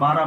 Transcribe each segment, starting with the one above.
12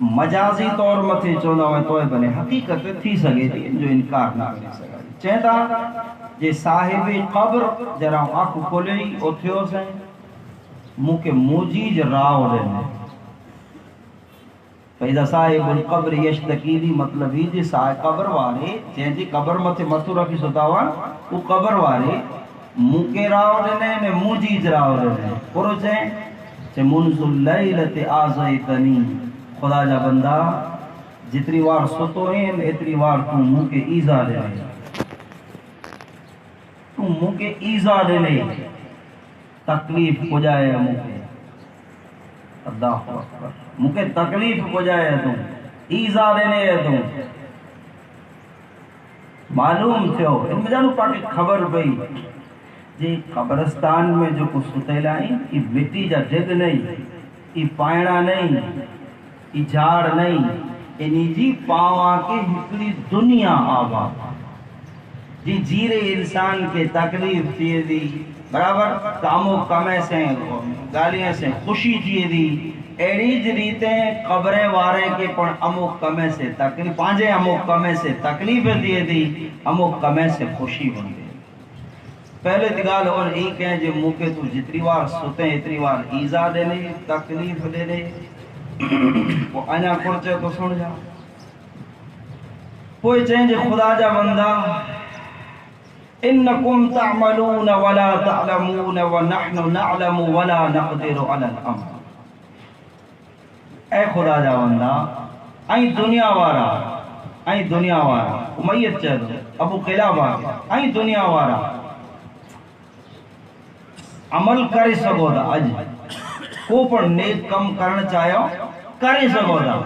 مجازی طور متھے چوندا ہوئے تو بنے حقیقت تھی سگے تھی جو انکار نہ کرے سگا چہتا جے صاحب قبر جرا آنکھ کھولئی اوتھیو سے موکے موجیج راو دینے فیضا صاحب القبر یشتکی دی مطلب ہی جے صاحب قبر وارے جے جی قبر متھے متھو رکھی سوتاوا وہ قبر وارے موکے راو دینے نے موجیج راو دینے پرو چے منذ اللیلت آزیتنی خدا جا بندہ جتری وار سوتو ہیں اتری وار تو منہ کے ایزا دے لے تو منہ کے ایزا دے لے تکلیف ہو جائے منہ کے اللہ اکبر منہ کے تکلیف ہو جائے تو ایزا دے لے تو معلوم تھے ہو ان میں جانو پاکی خبر بھئی جی قبرستان میں جو کچھ ستے لائیں یہ مٹی جا جد نہیں یہ پائنا نہیں یہ جھاڑ نہیں انہی جی پاواں کے ہکڑی دنیا آبا جی جیرے انسان کے تکلیف دیئے دی برابر کامو کمے سے گالیاں سے خوشی دیئے دی ایڑی جریتے قبریں وارے کے پڑ امو کمے سے تکلیف پانجے امو کمے سے تکلیف دیئے دی امو کمے سے خوشی بن گئے پہلے دگال اور ایک ہیں جو موقع تو جتری وار سوتے ہیں اتری وار ایزا دینے تکلیف دینے وہ آنا کرچے تو سن جا کوئی چاہیں جو خدا جا بندہ انکم تعملون ولا تعلمون ونحن نعلم ولا نقدر على الامر اے خدا جا بندہ آئیں دنیا وارا امیت چاہ دو ابو قلابہ آئیں دنیا وارا عمل کرے سگو دا اج کو پر نیک کم کرنا چاہیو کرے سگو دا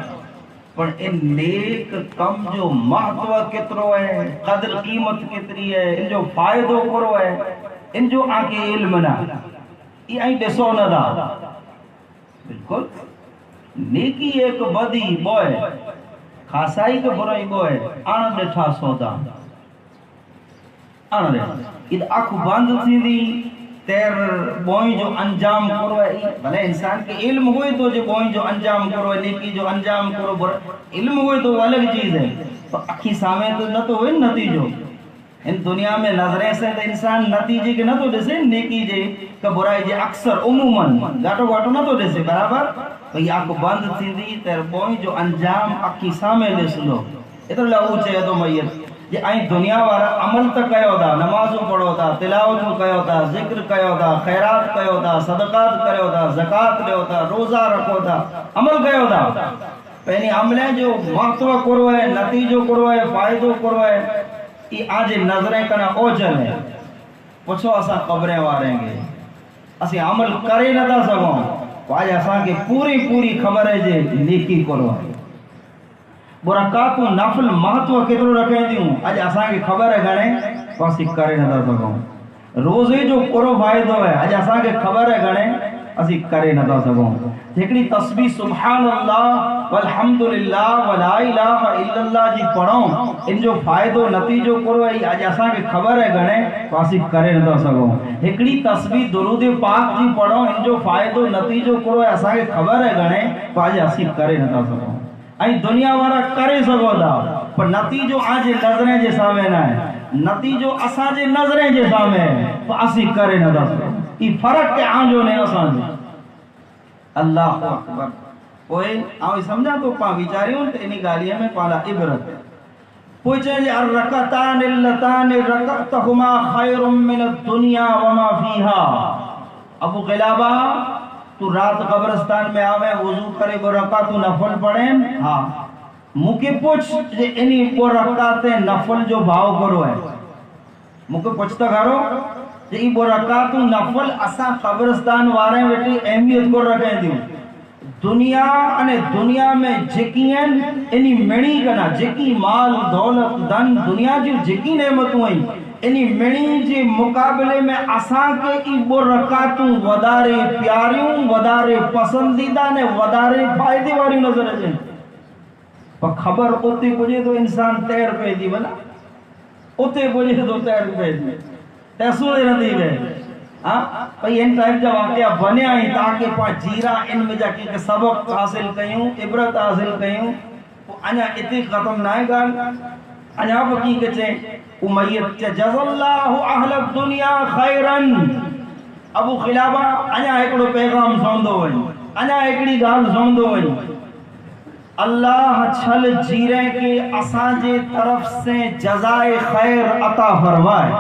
پر ان نیک کم جو محتوہ کترو ہے قدر قیمت کتری ہے ان جو فائدو کرو ہے ان جو آنکے علم نہ یہ آئیں ڈسو نہ دا بالکل نیکی ایک بدی بوئے خاصائی کے برائی بوئے آنا ڈٹھا سودا آنا ڈٹھا یہ آنکھ باندھ تھی دی تیر بوئیں جو انجام کرو ہے بھلے انسان کے علم ہوئے تو جو بوئیں جو انجام کرو ہے نیکی جو انجام کرو علم ہوئے تو وہ الگ چیز ہے تو اکھی سامنے تو نہ تو ہوئے نتیجو ان دنیا میں نظریں سے تو انسان نتیجے کے نہ تو جیسے نیکی جے کہ برائی جے اکثر عموماً گاٹو گاٹو نہ تو جیسے برابر بھئی آنکھ بند تھی دی تیر بوئیں جو انجام اکھی سامنے لے سلو اتر لہو چاہے تو میت یہ آئیں دنیا وارا عمل تا کہو دا نمازوں پڑھو دا تلاوتوں کہو دا ذکر کہو دا خیرات کہو دا صدقات کرو دا زکاة لہو دا روزہ رکھو دا عمل کہو دا پہنی عملیں جو محتوہ کرو ہے نتیجو کرو ہے فائدو کرو ہے یہ آج نظریں کنا اوجل ہے پچھو اسا قبریں واریں گے اسی عمل کرے نہ دا سکوں آج اسا کے پوری خبر ہے جے نیکی کرو ہے برکات و نفل محتوہ کترو رکھیں دیوں آج اسا کے خبر ہے گھنے پاسی کرے نہ دا سکوں روزے جو کرو فائدو ہے آج اسا کے خبر ہے گھنے اسی کرے نہ دا سکوں دیکھنی تسبیح سبحان اللہ والحمدللہ ولا الہ الا اللہ جی پڑھوں ان جو فائدو نتیجو کرو ہے آج اسا کے خبر ہے گھنے پاسی کرے نہ دا سکوں ہکڑی تسبیح درود پاک جی پڑھوں ان جو فائدو نتیجو کرو ہے اسا کے خبر ہے گھنے پاسی اسی کرے نہ دا سکوں آئی دنیا وارا کرے سگو دا پر نتیجو آج نظریں جے سامنے نہ ہے نتیجو اسا جے نظریں جے سامنے ہے تو اسی کرے نہ دا سکوں یہ فرق کے آنجو نے اسا جے اللہ اکبر کوئی آئی سمجھا تو پا بیچاری ہوں تو انہی گالیاں میں پالا عبرت پوچھیں جے الرکتان اللتان رکتہما خیر من الدنیا وما فیہا ابو قلابہ تو رات قبرستان میں آوے وضو کرے وہ رکعت نفل پڑھیں ہاں مکہ پوچھ جے انہی وہ رکعت نفل جو بھاؤ کرو ہے مکہ پوچھتا کرو جے وہ رکعت نفل اسا قبرستان وارے بیٹی اہمیت کو رکھیں دیوں دنیا میں جکین انہی مڑی کنا جکی مال دولت دن دنیا جو جکی نعمتوں ہیں انہی مڑی جے مقابلے میں آسان کے ایبو رکاتوں ودارے پیاریوں ودارے پسندیدہ نے ودارے فائدے واری نظر ہے پر خبر ہوتے پوچھے تو انسان تیر پہ دی بنا ہوتے پوچھے تو تیر پہ دی تیسو دے ندی گئے بھئی ان ٹائپ جا واقعہ بنے آئی تاکہ پا جیرا ان میں جا کے سبق حاصل کیوں عبرت حاصل کیوں انیا اتنی ختم نہ گال انیا بکی کچے امیت جز اللہ اہل الدنیا خیرن ابو خلابہ انیا ایکڑو پیغام سوندو وئی انیا ایکڑی گال سوندو وئی اللہ چھل جیرے کے اساجے طرف سے جزائے خیر عطا فرمائے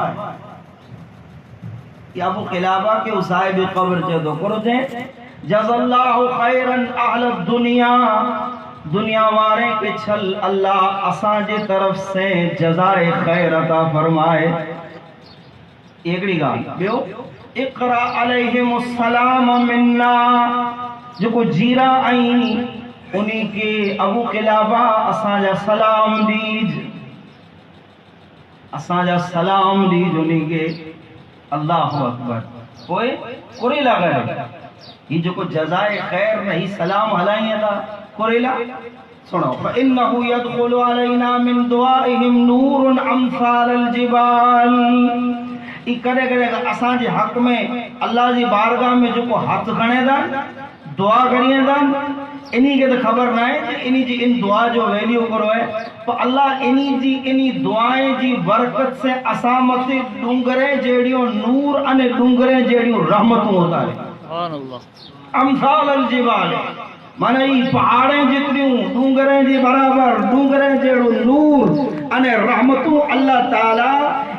کہ ابو خلابہ کے صاحب قبر چے دو کرو چے جز اللہ خیرن اہل الدنیا دنیا وارے کے چھل اللہ اساجے طرف سے جزائے خیر عطا فرمائے ایکڑی گال بیو اقرا علیہم السلام منا جو کو جیرا آئینی انہی کے ابو قلابہ اساجا سلام دیج اساجا سلام دیج انہی کے اللہ اکبر کوئی کوئی لگا ہے یہ جو کو جزائے خیر نہیں سلام علائیں دا کوئی لگا سنو فَإِنَّهُ يَدْخُلُ عَلَيْنَا مِن دُعَائِهِمْ نُورٌ أَمْثَالَ الْجِبَالِ ای کرے کرے گا اساں جی حق میں اللہ جی بارگاہ میں جو کو ہاتھ کھنے دا دعا کریے دا انہی کے تو خبر نہ ہے کہ انہی جی ان دعا جو ویلیو کرو ہے تو اللہ انہی جی انہی دعائیں جی برکت سے اسامت ڈنگرے جیڑیوں نور انے ڈنگرے جیڑیوں رحمتوں ہوتا ہے امثال الجبال مانا یہ پہاڑیں جتنیوں ڈونگریں جی برابر ڈونگریں جیڑو نور انے رحمتوں اللہ تعالیٰ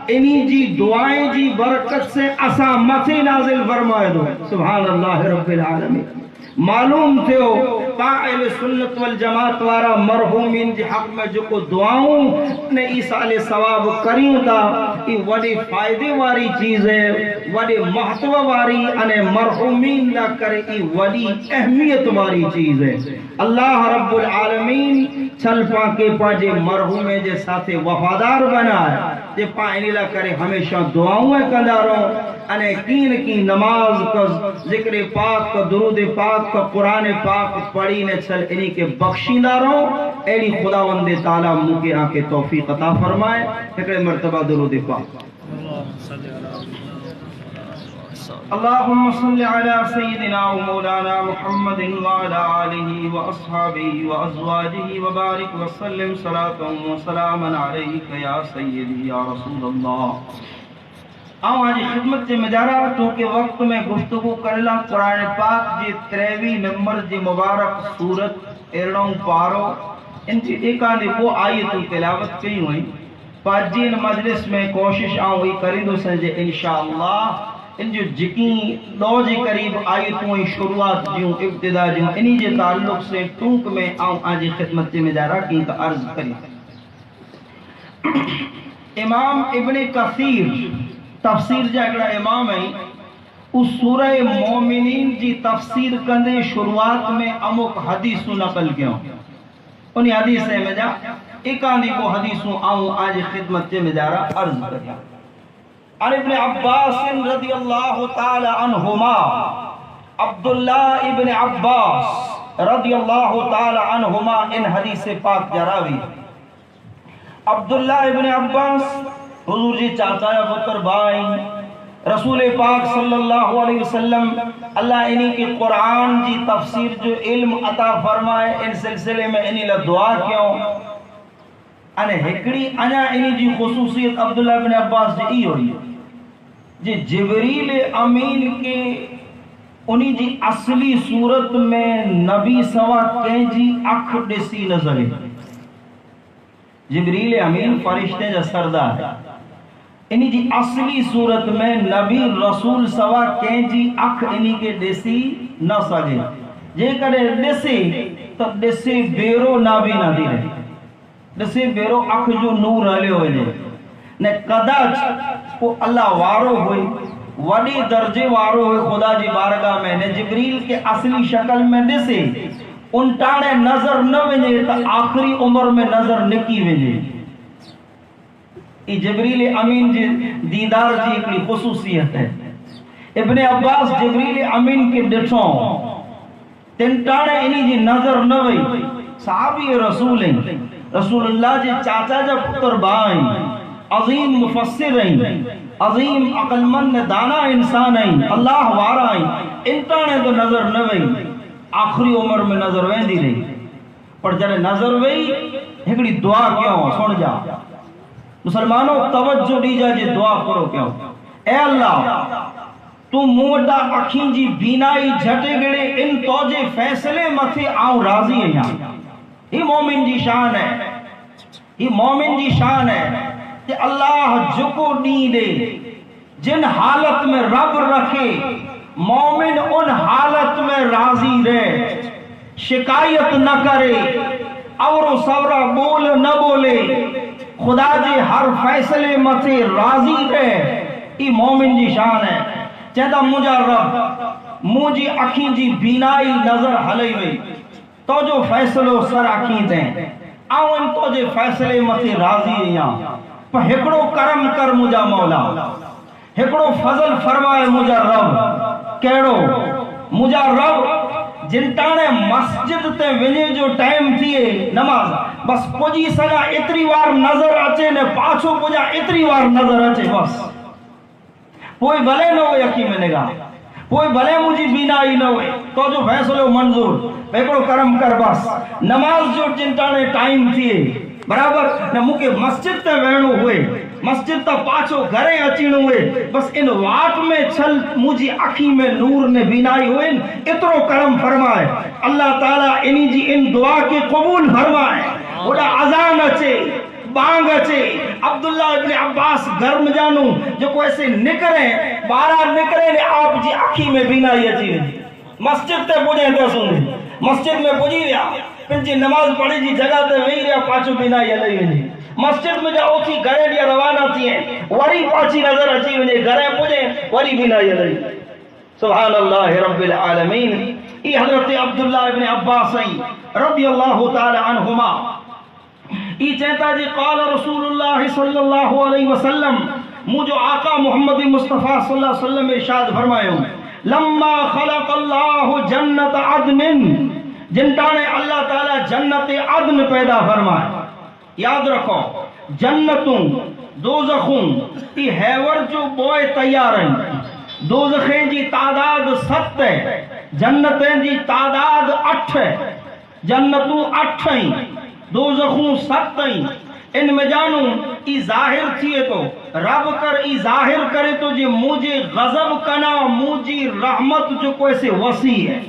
انہی جی دعائیں جی برکت سے اسا متی نازل فرمائے دو سبحان اللہ رب العالمین معلوم تھے ہو قائل سنت والجماعت وارا مرحومین جی حق میں جو کو دعاؤں نے ایسال ثواب کریوں دا یہ وڈی فائدے واری چیز ہے وڈی محتوہ واری انے مرحومین نہ کرے یہ وڈی اہمیت واری چیز ہے اللہ رب العالمین چل پا کے پا جے مرحومے جے ساتھے وفادار بنا ہے جے پا انیلا کرے ہمیشہ دعاؤں کندہ رہو انے کین کی نماز کا ذکر پاک کا درود پاک کا قرآن پاک پڑھی نے چل انہی کے بخشیدہ رہو ایڈی خداوند تعالیٰ مجھے آنکہ توفیق عطا فرمائے ایک مرتبہ درود پاک اللہم صلی علی سیدنا و مولانا محمد وعلا آلہ و اصحابہ و ازواجہ و بارک وسلم صلاة و سلاما علیکہ یا سیدی یا رسول اللہ آؤں آجی خدمت سے مجارہ تو کہ وقت میں گفتگو کرلا قرآن پاک جی 23 نمبر جی مبارک سورت ایرڑوں پارو ان کی ایک آنے وہ آیت تلاوت کی ہوئی پاجین مجلس میں کوشش آؤں ہی کریندو سنجے انشاءاللہ ان جو جکی دو جی قریب آیتوں شروعات جیوں ابتدا جیوں انہی جے تعلق سے ٹونک میں آؤں آجی خدمت سے مجارہ کی کا عرض کری امام ابن کثیر تفسیر جا اگڑا امام ہے اس سورہ مومنین جی تفسیر کندے شروعات میں امک حدیثوں نقل کیوں انہی حدیث سے میں جا ایک آنی کو حدیثوں آؤں آج خدمت سے میں جا رہا عرض کریا عن ابن عباس رضی اللہ تعالی عنہما عبداللہ ابن عباس رضی اللہ تعالی عنہما ان حدیث پاک جراوی عبداللہ ابن عباس حضور جی چاہتا ہے پتر بھائی رسول پاک صلی اللہ علیہ وسلم اللہ انہی کی قرآن جی تفسیر جو علم عطا فرمائے ان سلسلے میں انہی لدعا کیوں انہیں ہکڑی انہا انہی جی خصوصیت عبداللہ ابن عباس جی ای ہوئی جی جبریل امین کے انہی جی اصلی صورت میں نبی سوا کہیں جی اکھ ڈیسی نظر ہے جبریل امین فرشتے جا سردار ہے انہی جی اصلی صورت میں نبی رسول سوا کہیں جی اکھ انہی کے ڈیسی نہ سگے جے کرے ڈیسی تو ڈیسی بیرو نابی نہ دی رہے ڈیسی بیرو اکھ جو نور علی ہوئے لے نے قداچ وہ اللہ وارو ہوئی وڈی درجے وارو ہوئے خدا جی بارگاہ میں نے جبریل کے اصلی شکل میں ڈیسی انٹانے نظر نہ وجے تا آخری عمر میں نظر نکی وجے یہ جبریل امین جی دیدار جی اکلی خصوصیت ہے ابن عباس جبریل امین کے ڈٹھوں تنٹانے انہی جی نظر نہ وئی صحابی رسول ہیں رسول اللہ جی چاچا جب پتر بائیں عظیم مفسر ہیں، عظیم عقل مند دانا انسان ہیں، اللہ وارا ہیں، انٹانے تو نظر نہ وئی، آخری عمر میں نظر ویندی رہی، پر جڑے نظر وئی ہکڑی دعا کیوں سن جا مسلمانوں توجہ دیجا جی دعا کرو کیوں اے اللہ تو موڈا اکھیں جی بینائی جھٹے گڑے ان توجہ فیصلے متھے آؤں راضی ہیں یہ مومن جی شان ہے، یہ مومن جی شان ہے کہ اللہ جکو نہیں دے جن حالت میں رب رکھے مومن ان حالت میں راضی رہے، شکایت نہ کرے اور سورا بول نہ بولے، خدا جی ہر فیصلے متھے راضی رہے، یہ مومن جی شان ہے۔ چہتا مجھا رب مجھے اکھیں جی بینائی نظر ہلئی وئی تو جو فیصلو سر اکھیں دیں آؤں ان تو جو فیصلے متھے راضی ہیں پر ہکڑو کرم کر مجھا مولا، ہکڑو فضل فرمائے مجھا رب، کہڑو مجھا رب جنٹانے مسجد تے ونے جو ٹائم تھیے نماز بس پوجی سگا اتری وار نظر اچے نے پاچھو پوجا اتری وار نظر اچے بس کوئی بھلے نہ ہوئے یقین میں نگاہ، کوئی بھلے مجھے بینائی نہ ہوئے تو جو فیصلو منظور بیکڑو کرم کر بس نماز جو جنٹانے ٹائم تھیے برابر نہ مکے مسجد تے وینو ہوئے مسجد تا پاچھو گھرے اچینو ہوئے بس ان واٹ میں چھل مجھے اکھی میں نور نے بینائی ہوئے اترو کرم فرمائے اللہ تعالیٰ انہی جی ان دعا کے قبول فرمائے، وڈا اذان اچے بانگ اچے عبداللہ ابن عباس گرم جانو جو کو ایسے نکریں بارہ نکریں آپ جی اکھی میں بینائی اچی مسجد تے پوجیں تو سنے مسجد میں پوجی رہا پھر جی نماز پڑھی جی جگہ تے وہی رہا پاچو بینائی علی ویجی مسجد میں جاؤ تھی گھرے لیا روانہ تھی ہیں وری پاچی نظر اچی ویجی گھرے پوجیں وری بینائی علی سبحان اللہ رب العالمین۔ یہ حضرت عبداللہ ابن عباس رضی اللہ تعالی عنہما یہ چہتا جی قال رسول اللہ صلی اللہ علیہ وسلم مجھو آقا محمد مصطفیٰ صلی اللہ علیہ وسلم ارشاد فرمائے ہوں لما خلق اللہ جنت عدن جنٹانے اللہ تعالی جنت عدن پیدا فرمائے، یاد رکھو جنتوں دوزخوں یہ ہیور جو بوئے تیار ہیں، دوزخیں جی تعداد 7 ہے، جنتیں جی تعداد 8 ہے، جنتوں 8 ہیں دوزخوں 7 ہیں، ان میں جانوں ای ظاہر تھیے تو رب کر ای ظاہر کرے تو جی مجھے غضب کنا مجھے رحمت جو کوئی سے وسیع ہے،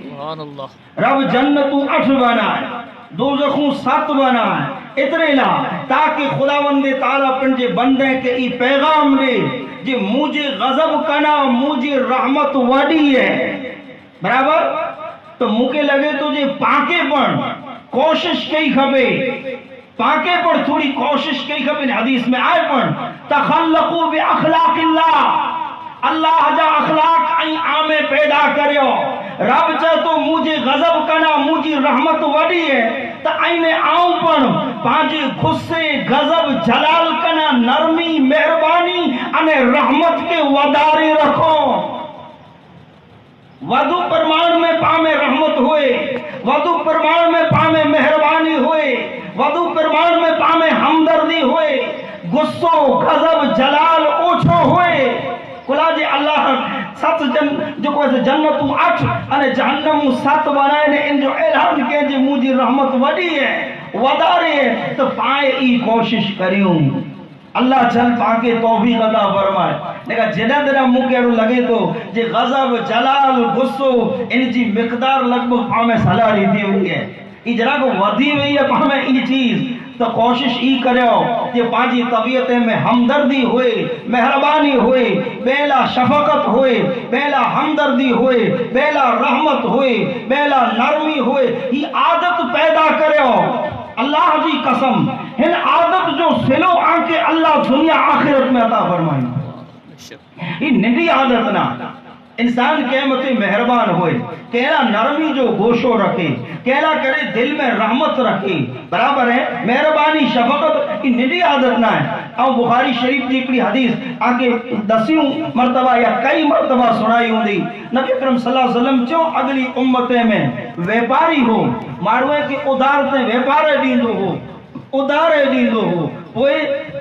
رب جنتوں 8 بنائے دوزخوں 7 بنائے اتنے لا تاکہ خداوند تعالیٰ پنجے بندے کے ای پیغام دے جی مجھے غضب کنا مجھے رحمت وڈی ہے برابر تو مکے لگے تو جی پاکے پڑھ کوشش کئی کھبے پاکے پر تھوڑی کوشش کئی کھبے حدیث میں آئے پڑھ تخلقو بی اخلاق اللہ جا اخلاق ای آمے پیدا کریو رب چاہ تو مجھے غضب کنا مجھے رحمت وڈی ہے تا اینے آؤں پڑھ پانچے غصے غضب جلال کنا نرمی مہربانی انے رحمت کے وداری رکھو ودو پرمان میں پامے رحمت ہوئے ودو پرمان میں پامے مہربانی ہوئے ودو پرمان میں پامے ہمدردی ہوئے غصو غضب جلال اوچھو ہوئے کلا جی اللہ 7 جو کوئی سے جنتوں 8 اور جہنموں 7 بنائے نے ان جو اعلان کے جی مجھے رحمت وڈی ہے وداری ہے تو پائے ای کوشش کریوں اللہ چل پاکے توفیق عطا فرمائے لیکن جنہ دنہ مکیڑو لگے تو جی غضب جلال غصو ان جی مقدار لگ بھگ پامے سلاری تھی ہوئی ہے ای جنہ کو ودی ہوئی ہے پامے ای چیز تو کوشش ای کرو کہ پانچی طبیعتیں میں ہمدردی ہوئے مہربانی ہوئے بیلا شفقت ہوئے بیلا ہمدردی ہوئے بیلا رحمت ہوئے بیلا نرمی ہوئے یہ عادت پیدا کرو اللہ جی قسم ہن عادت جو سلو آنکے اللہ دنیا آخرت میں عطا فرمائیں یہ نڈی عادت نہ انسان قیمت مہربان ہوئے کہلا نرمی جو گوشو رکھے کہلا کرے دل میں رحمت رکھے برابر ہے مہربانی شفقت یہ نڈی عادت نہ ہے اور بخاری شریف کی ایک حدیث آگے 10 مرتبہ یا کئی مرتبہ سنائی ہوں دی نبی اکرم صلی اللہ علیہ وسلم چوں اگلی امتیں میں ویپاری ہو ماروے کے ادارتے ویپارے دیندو ہو ادارے دیندو ہو وہ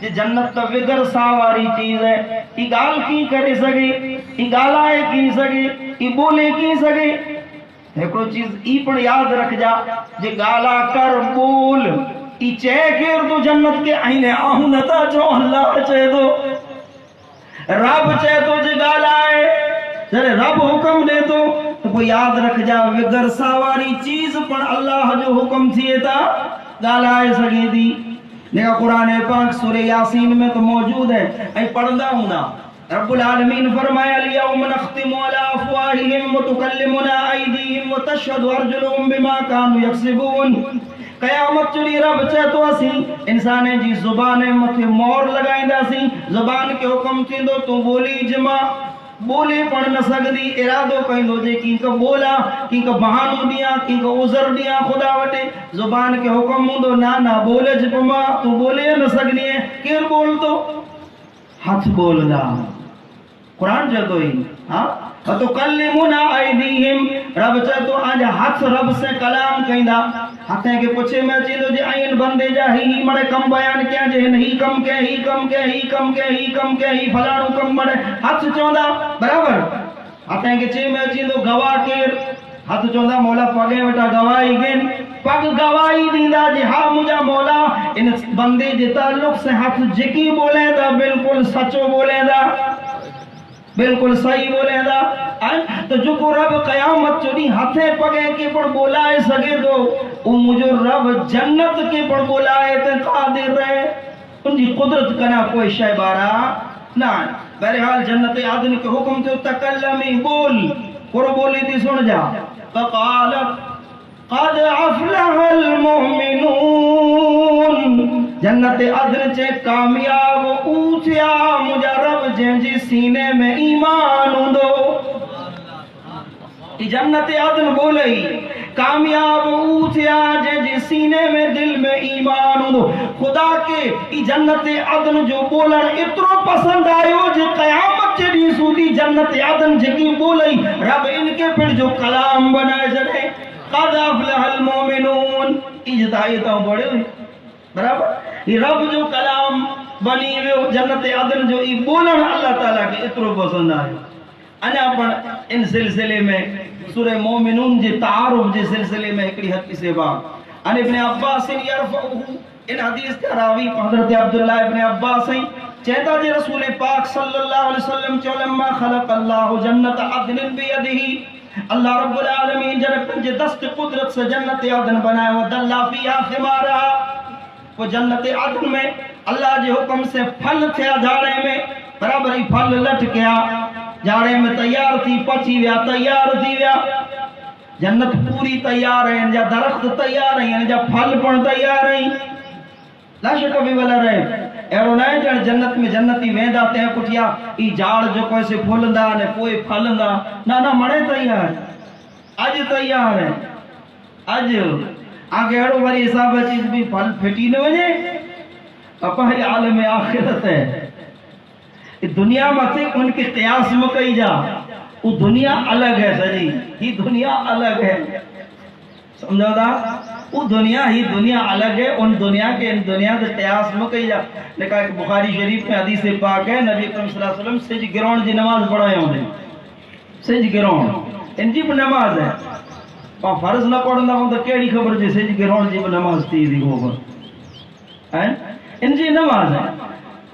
کہ جنت تو وگر ساواری چیز ہے، ای گال کی کرے سگے، ای گالائے کی سگے، ای بولے کی سگے. ایکڑو چیز ای پر یاد رکھ جا، جے گالا کر بول ای چے کر تو جنت کے آئینے آہوں نتا جو اللہ چے دو، رب چے تو جے گالائے، جرے رب حکم دے تو کوئی یاد رکھ جا وگر ساواری چیز پر اللہ جو حکم تھیے تا گالائے سگے دی. دیکھا قرآن پاک سورہ یاسین میں تو موجود ہے، اے پڑھنا ہوں نا. رب العالمین فرمایا اليوم نختم على افواہہم وتکلمنا ایدیہم وتشہد ارجلہم بما كانوا یکسبون. قیامت چلی رب چاہ تو اسی انسانے جی زبانے مکھے مور لگائیں دا سی، زبان کے حکم تھی دو تو بولی جمع بولی پڑھ نہ سکتی، ارادو کہیں دو جے کی کا بولا کی کا بہانو دیا کی کا عذر دیا خدا وٹے زبان کے حکم دو نہ بولے جپما تو بولے نہ سکتی ہے. کیر بول دو ہاتھ بول دا قرآن جو تو ہی ہاں وَتُكَلِّمُنَا أَيْدِيهِمْ رب چاہ تو آج ہاتھ رب سے کلام کہیں دا. ہاتھیں کے پچھے میں چیزو جے آئین بندے جا ہی مڑے کم بیان کیا جے نہیں کم کے ہی کم کے ہی کم کے ہی کم کے ہی فلانو کم مڑے ہاتھ چوندہ برابر. ہاتھیں کے چے میں چیزو گواہ کیر ہاتھ چوندہ مولا پگے وٹا گواہی گن پگ گواہی دیندہ جے ہاں مجھا مولا ان بندے جے تعلق سے ہاتھ جکی بولے دا بالکل سچو بولے دا بالکل صحیح بولے دا. تو جو کو رب قیامت چلی ہاتھے پگے کے پر بولائے سگے دو او مجھو رب جنت کے پر بولائے تے قادر رہے ان جی قدرت کنا کوئی شے بارا نہ. بہرحال جنت عدن کے حکم تے تکلمی بول کرو بولی تھی سن جا. فقالت قد افلح المؤمنون جنت عدن چے کامیاب اوٹھیا مجھا رب جن جی سینے میں ایمان ہندو. جنت عدن بولئی کامیاب اوٹھیا جن جی سینے میں دل میں ایمان ہندو. خدا کے جنت عدن جو بولن اترو پسند آئیو جو قیامت جڑی سودی جنت عدن جکی بولئی رب ان کے پھر جو کلام بنائے جڑے قد افلح المؤمنون اجتائیتاں بڑے ہوئی برابر. یہ رب جو کلام بنی ہوئے جنت عدن جو ای بولن اللہ تعالیٰ کے اترو پسند آئے. انہا پر ان سلسلے میں سورہ مومنون جے تعارف جے سلسلے میں ایکڑی حد کسے بات ان ابن عباس یرفعہ ان حدیث کا راوی حضرت عبداللہ ابن عباس ہیں چہتا جے رسول پاک صلی اللہ علیہ وسلم چولما خلق اللہ جنت عدن بیدہی اللہ رب العالمین جب پنج دست قدرت سے جنت عدن بنائے ودلہ فیہا خمارہ وہ جنت عدن میں اللہ جے حکم سے پھل تھیا جھاڑے میں برابر ہی پھل لٹ گیا جھاڑے میں تیار تھی پچی ویا تیار تھی ویا جنت پوری تیار ہے جا درخت تیار ہیں جا پھل پن تیار ہیں لا شک بھی والا رہے ایڑو نائے جان جنت میں جنتی ویندہ تے کٹیا ای جاڑ جو کوئی سے پھولندہ نے کوئی پھلندہ نا مڑے تیار اج تیار ہے اج آگے ایڑو باری حساب چیز بھی پھل پھٹی نہ وجے اپا ہی عالم آخرت ہے. دنیا میں تھے ان کے قیاس میں کہی جا وہ دنیا الگ ہے سجی ہی دنیا الگ ہے سمجھو دا وہ دنیا ہی دنیا الگ ہے ان دنیا کے ان دنیا کے قیاس میں کہی جا. نے کہا کہ بخاری شریف میں حدیث پاک ہے نبی اکرم صلی اللہ علیہ وسلم سج گرون جی نماز پڑھائے ہوں سج گرون ان جی نماز ہے پا فرض نہ پڑھنا ہوں تو کیڑی خبر جی سج گرون جی نماز تھی دی گوبر ان جی نماز ہے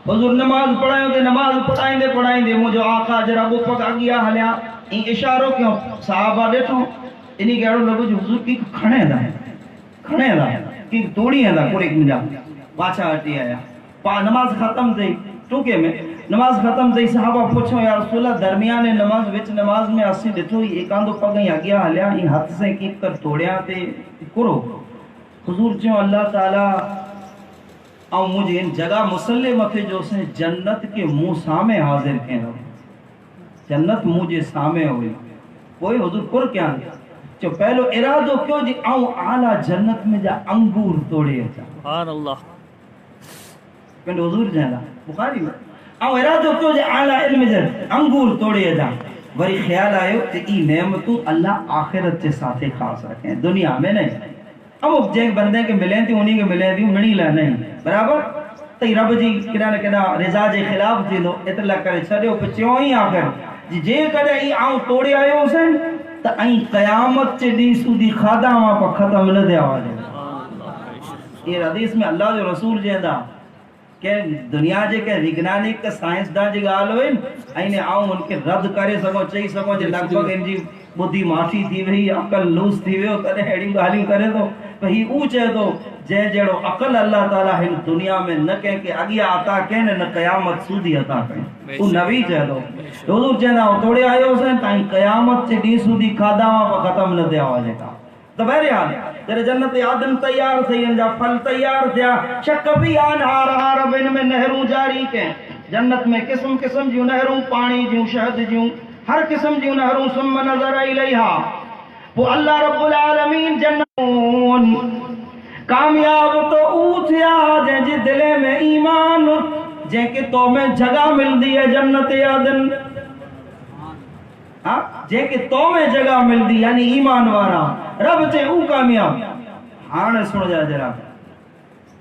حضور نماز پڑھائیں دے نماز پڑھائیں دے مجھو آقا جرا وہ پک آگیا حلیا این اشاروں کیوں صحابہ دیٹھوں انہی کہڑو لگو جو حضور کی کھڑے دا کی دوڑی ہے دا کوئی مجھا باچا ہٹی آیا پا نماز ختم دے ٹوکے میں نماز ختم دے صحابہ پوچھو یا رسول اللہ درمیان نماز وچ نماز میں اسی دیٹھو ایک آندو پگیں آگیا حلیا این ہاتھ سے کی کر توڑیا تے کرو حضور جو اللہ تعالیٰ اور مجھے ان جگہ مسلح مفے جو سے جنت کے منہ سامے حاضر کہنا جنت مجھے سامے ہوئی کوئی حضور پر کیا جو پہلو ارادو کیوں جی آؤں آلہ جنت میں جا انگور توڑے جا سبحان اللہ پہلو حضور جانا بخاری میں آؤں ارادو کیوں جی آلہ علم جا انگور توڑے جا وری خیال آئے کہ ای نعمتوں اللہ آخرت کے ساتھ خاص رکھیں دنیا میں نہیں ہم اب جنگ بندے کے ملیں تھی انہی کے ملیں تھی مڑی لہ نہیں برابر تئی رب جی کنا نہ کنا رضا جے خلاف تھیندو اطلاع کرے چھڈیو پچیو ہی آخر جی جے کڈے ای آؤں توڑے آیو سن تا ائیں قیامت چے ڈی سودی کھادا وہاں پا ختم نہ دیا وجے یہ حدیث میں اللہ جو رسول جیندا کہ دنیا جے کہ وگنانک سائنس دان جی گال ہوئن اینے آؤں ان کے رد کرے سکو چاہی سکو جے لگ بھگ ان جی بدھی ماٹھی تھی وہی عقل لوس تھی ویو تنے ہیڑی گالیوں کرے تو وہی اوچے تو جے جڑو عقل اللہ تعالیٰ ہن دنیا میں نہ کہے کہ اگیا عطا کہنے نہ قیامت سودی عطا کریں وہ نبی چاہے تو حضور چاہنا ہو توڑے آئے ہو سن تائیں قیامت سے ڈی سودی کھادا وہاں پا ختم نہ دیا وجہ کا تو بہرحال تیرے جنت عدن تیار تھی ان جا پھل تیار تھیا شک بھی آنہار ان میں نہروں جاری کے جنت میں قسم قسم جیوں نہروں پانی جیوں شہد جیوں ہر قسم جیوں نہروں ثم نظر الیہا وہ اللہ رب العالمین جنتون کامیاب تو اوتھیا جن جی دلے میں ایمان جن کے تو میں جگہ مل دی ہے جنت عدن جن کے تو میں جگہ مل دی یعنی ایمان وارا رب چے او کامیاب آنے سن جا جرا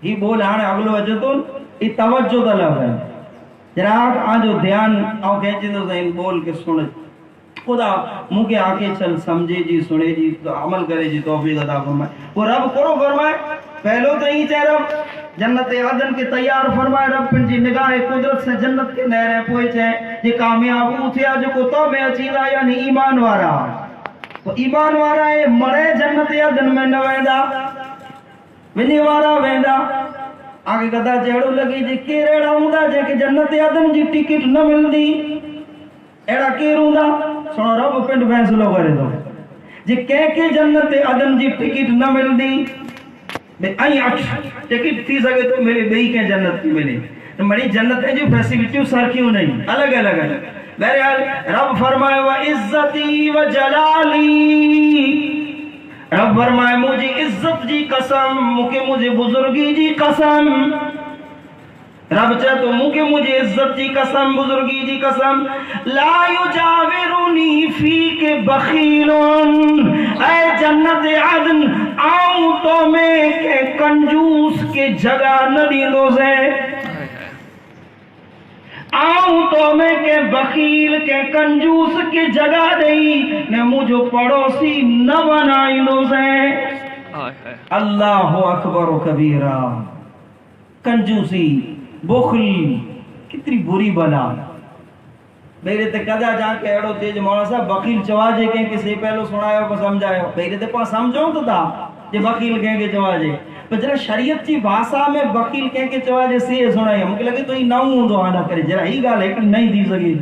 ہی بول آنے اگلو وجدون ای توجہ طلب ہے جناب آجو دھیان آؤ کہنچے تو زین بول کے سنے خدا منہ کے آکے چل سمجھے جی سنے جی عمل کرے جی توفیق عطا فرمائے وہ رب کرو فرمائے پہلو تو ہی چاہے رب جنت عدن کے تیار فرمائے رب پن جی نگاہ قدرت سے جنت کے نہرے پوچھے یہ کامیاب اوتھیا جو کو تو میں اچیدہ یعنی ایمان وارا تو ایمان وارا ہے مرے جنت عدن میں نہ ویندہ ونی وارا ویندہ آگے کہتا جیڑو لگی جی کیریڑا ہوں دا جے کہ جنت عدن جی ٹکٹ نہ مل دی ایڑا کیر ہوں دا سنو رب پنڈ فیصلو کرے دو جی کہہ کے جنت عدن جی ٹکٹ نہ مل دی آئی ٹکٹ تھی سکے تو میرے بہی کے جنت کی ملے مڑی جنت ہے جو فیسیلیٹیو سر کیوں نہیں الگ الگ بہرحال رب فرمائے وعزتی وجلالی رب فرمائے مجھے عزت جی قسم مجھے بزرگی جی قسم رب چاہ تو مجھے عزت جی قسم بزرگی جی قسم لا یجاورنی فی کے بخیلون اے جنت عدن آؤں تو میں کہ کنجوس کے جگہ نہ دیندو سے آؤں تو میں کہ بخیل کے کنجوس کی جگہ دئی نے مجھو پڑوسی نہ بنائی دو سے اللہ اکبر و کبیرہ کنجوسی بخل کتنی بری بلا میرے تے کدا جا کے ایڑو تیج مولا صاحب بخیل چواجے کہیں کسی پہلو سنایا کو سمجھایا میرے تے پاس سمجھوں تو تھا یہ بخیل کہیں کے چواجے پر جرا شریعت کی بھاشا میں بخیل کہیں کے چواجے سے سنایا مجھے لگے تو ہی ناؤں ہوں دو آنا کرے جرا ہی گال ہے کہ نہیں دی سکے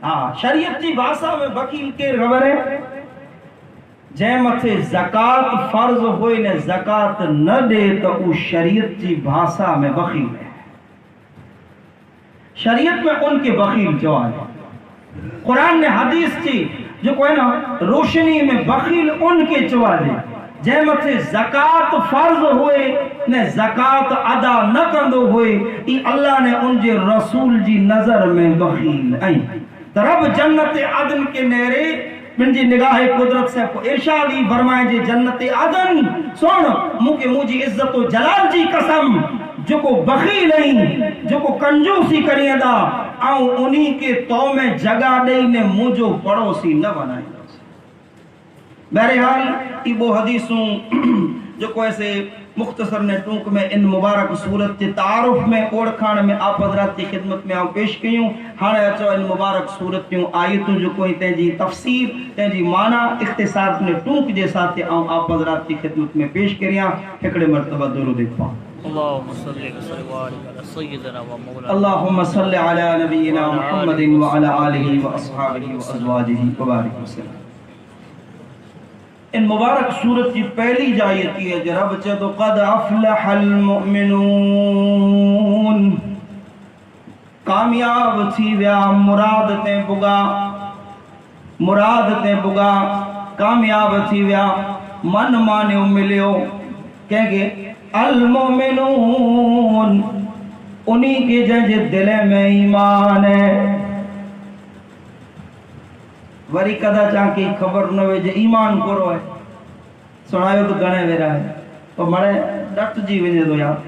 ہاں شریعت کی بھاشا میں بخیل کے خبر ہے جے متے زکات فرض ہوئی نے زکات نہ دے تو اس شریعت کی بھاشا میں بخیل ہے شریعت میں ان کے بخیل چواجے قرآن نے حدیث کی جو کوئی نا روشنی میں بخیل ان کے چواجے جے متے زکات فرض ہوئے نے زکات ادا نہ کندو ہوئے ای اللہ نے ان جے رسول جی نظر میں بخیل آئی رب جنت عدن کے نیرے من جی نگاہ قدرت سے ارشادی فرمائے جی جنت عدن سن مجھے عزت و جلال جی قسم جو کو بخیل نہیں جو کو کنجوسی کریے دا آؤں انہی کے تو میں جگہ دئی نے مجھو پڑوسی نہ بنائی دا بہرحال ای وہ حدیثوں جو کو ایسے مختصر نے ٹونک میں ان مبارک صورت کے تعارف میں اوڑکھان میں آپ حضرات کی خدمت میں آؤں پیش کیوں ہانے اچھو ان مبارک صورت کیوں آیتوں جو کوئی تینجی تفسیر تینجی معنی اختصار نے ٹونک جیسا تے آؤں آپ حضرات کی خدمت میں پیش کریاں ایکڑے مرتبہ درود پاؤں اللهم صل وسلم على سيدنا ومولانا اللهم صل على نبينا محمد وعلى آله وأصحابه وأزواجه وبارك وسلم ان مبارک سورت کی پہلی جایتی ہے جرب چہ قد افلح المؤمنون کامیاب تھی ویا مرادتیں بگا کامیاب تھی ویا من مانیو ملیو کہیں گے المؤمنون انہی کے جنج دل میں ایمان ہے وری کدا چاہ کی خبر نہ ہوئے جے ایمان کرو ہے سنائیو تو گنے ویرا ہے تو مڑے ڈٹ جی وجے دو یار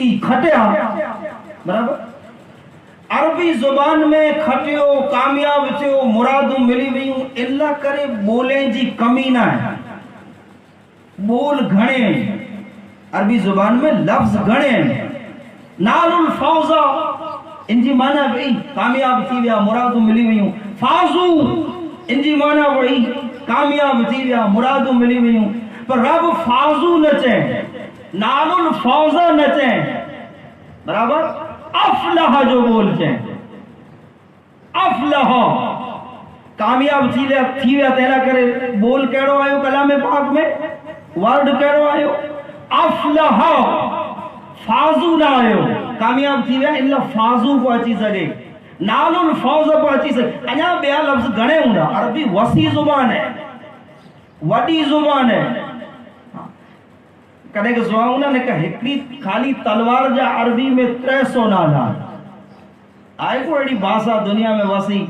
ای کھٹیا برابر عربی زبان میں کھٹیو کامیاب تھیو مرادوں ملی ویوں اللہ کرے بولیں جی کمی نہ ہے بول گھنے ہیں عربی زبان میں لفظ گھنے ہیں نال الفوزہ ان جی معنی بھئی کامیاب تھی ویا مرادوں ملی ویوں فازو ان جی معنی بھئی کامیاب تھی ویا مرادوں ملی ویوں پر رب فازو نہ چاہیں نال الفوزہ نہ چاہیں برابر افلح جو بول چاہیں افلح کامیاب تھی ویا تیرا کرے بول کہڑو آئیو کلام پاک میں ورڈ کہڑو آئیو افلح فازو نہ آئیو کامیاب تھی ویا اللہ فازو کو اچھی سکے نال الفوز کو اچھی سکے انہا بیا لفظ گھنے ہوں دا عربی وسیع زبان ہے وڈی زبان ہے کہنے کہ زواؤں نے کہا ہکڑی خالی تلوار جا عربی میں 300 نالا آئے کو ایڈی باسا دنیا میں وسیع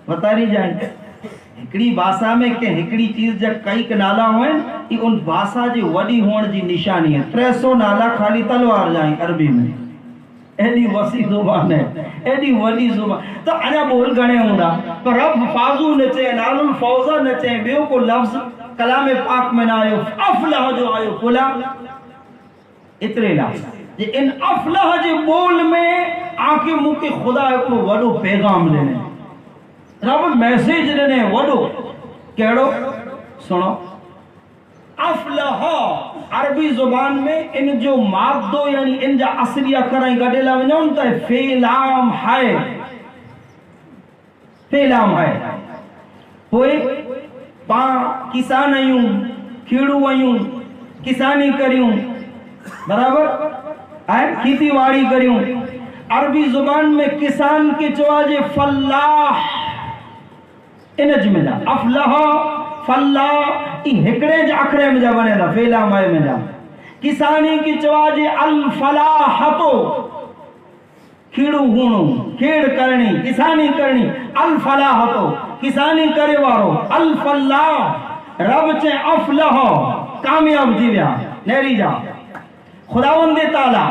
بتاری جائیں ہکڑی باسا میں کہ ہکڑی چیز جا کئی نالا ہوئیں یہ ان باسا جی وڈی ہون جی نشانی ہے 300 نالا خالی تلوار جائیں عربی میں ایڈی وسیع زبان ہے ایڈی وڈی زبان تو انہا بول گھنے ہوں دا تو رب فازو نچے نال الفوزہ نچے بیو کو لفظ کلام پاک میں نہ آئیو افلح جو آئیو کھلا اترے لفظ ان افلح جو بول میں آنکہ منہ کے خدا کو وڈو پیغام لینے رب میسیج لینے وڈو کہڑو سنو افلح عربی زبان میں ان جو مادو یعنی ان جا اصلیہ کرائیں گڑیلا میں نہیں ہوتا ہے فیلام ہے فیلام ہے ہوئے پا کسان آئیوں کھیڑو آئیوں کسانی کریوں برابر آئے کھیتی واڑی کریوں عربی زبان میں کسان کے چواجے فلاح انج میں جا افلح فلاح ای ہکڑے جا اکھڑے میں جا بنے دا فیلا مائے میں جا کسانی کی چواجے الفلاحتو کھیڑو ہونو کھیڑ کرنی کسانی کرنی الفلاحتو کسانی کرے وارو الفلاح رب چے افلح کامیاب تھی بیا نیری جا خداوند تعالی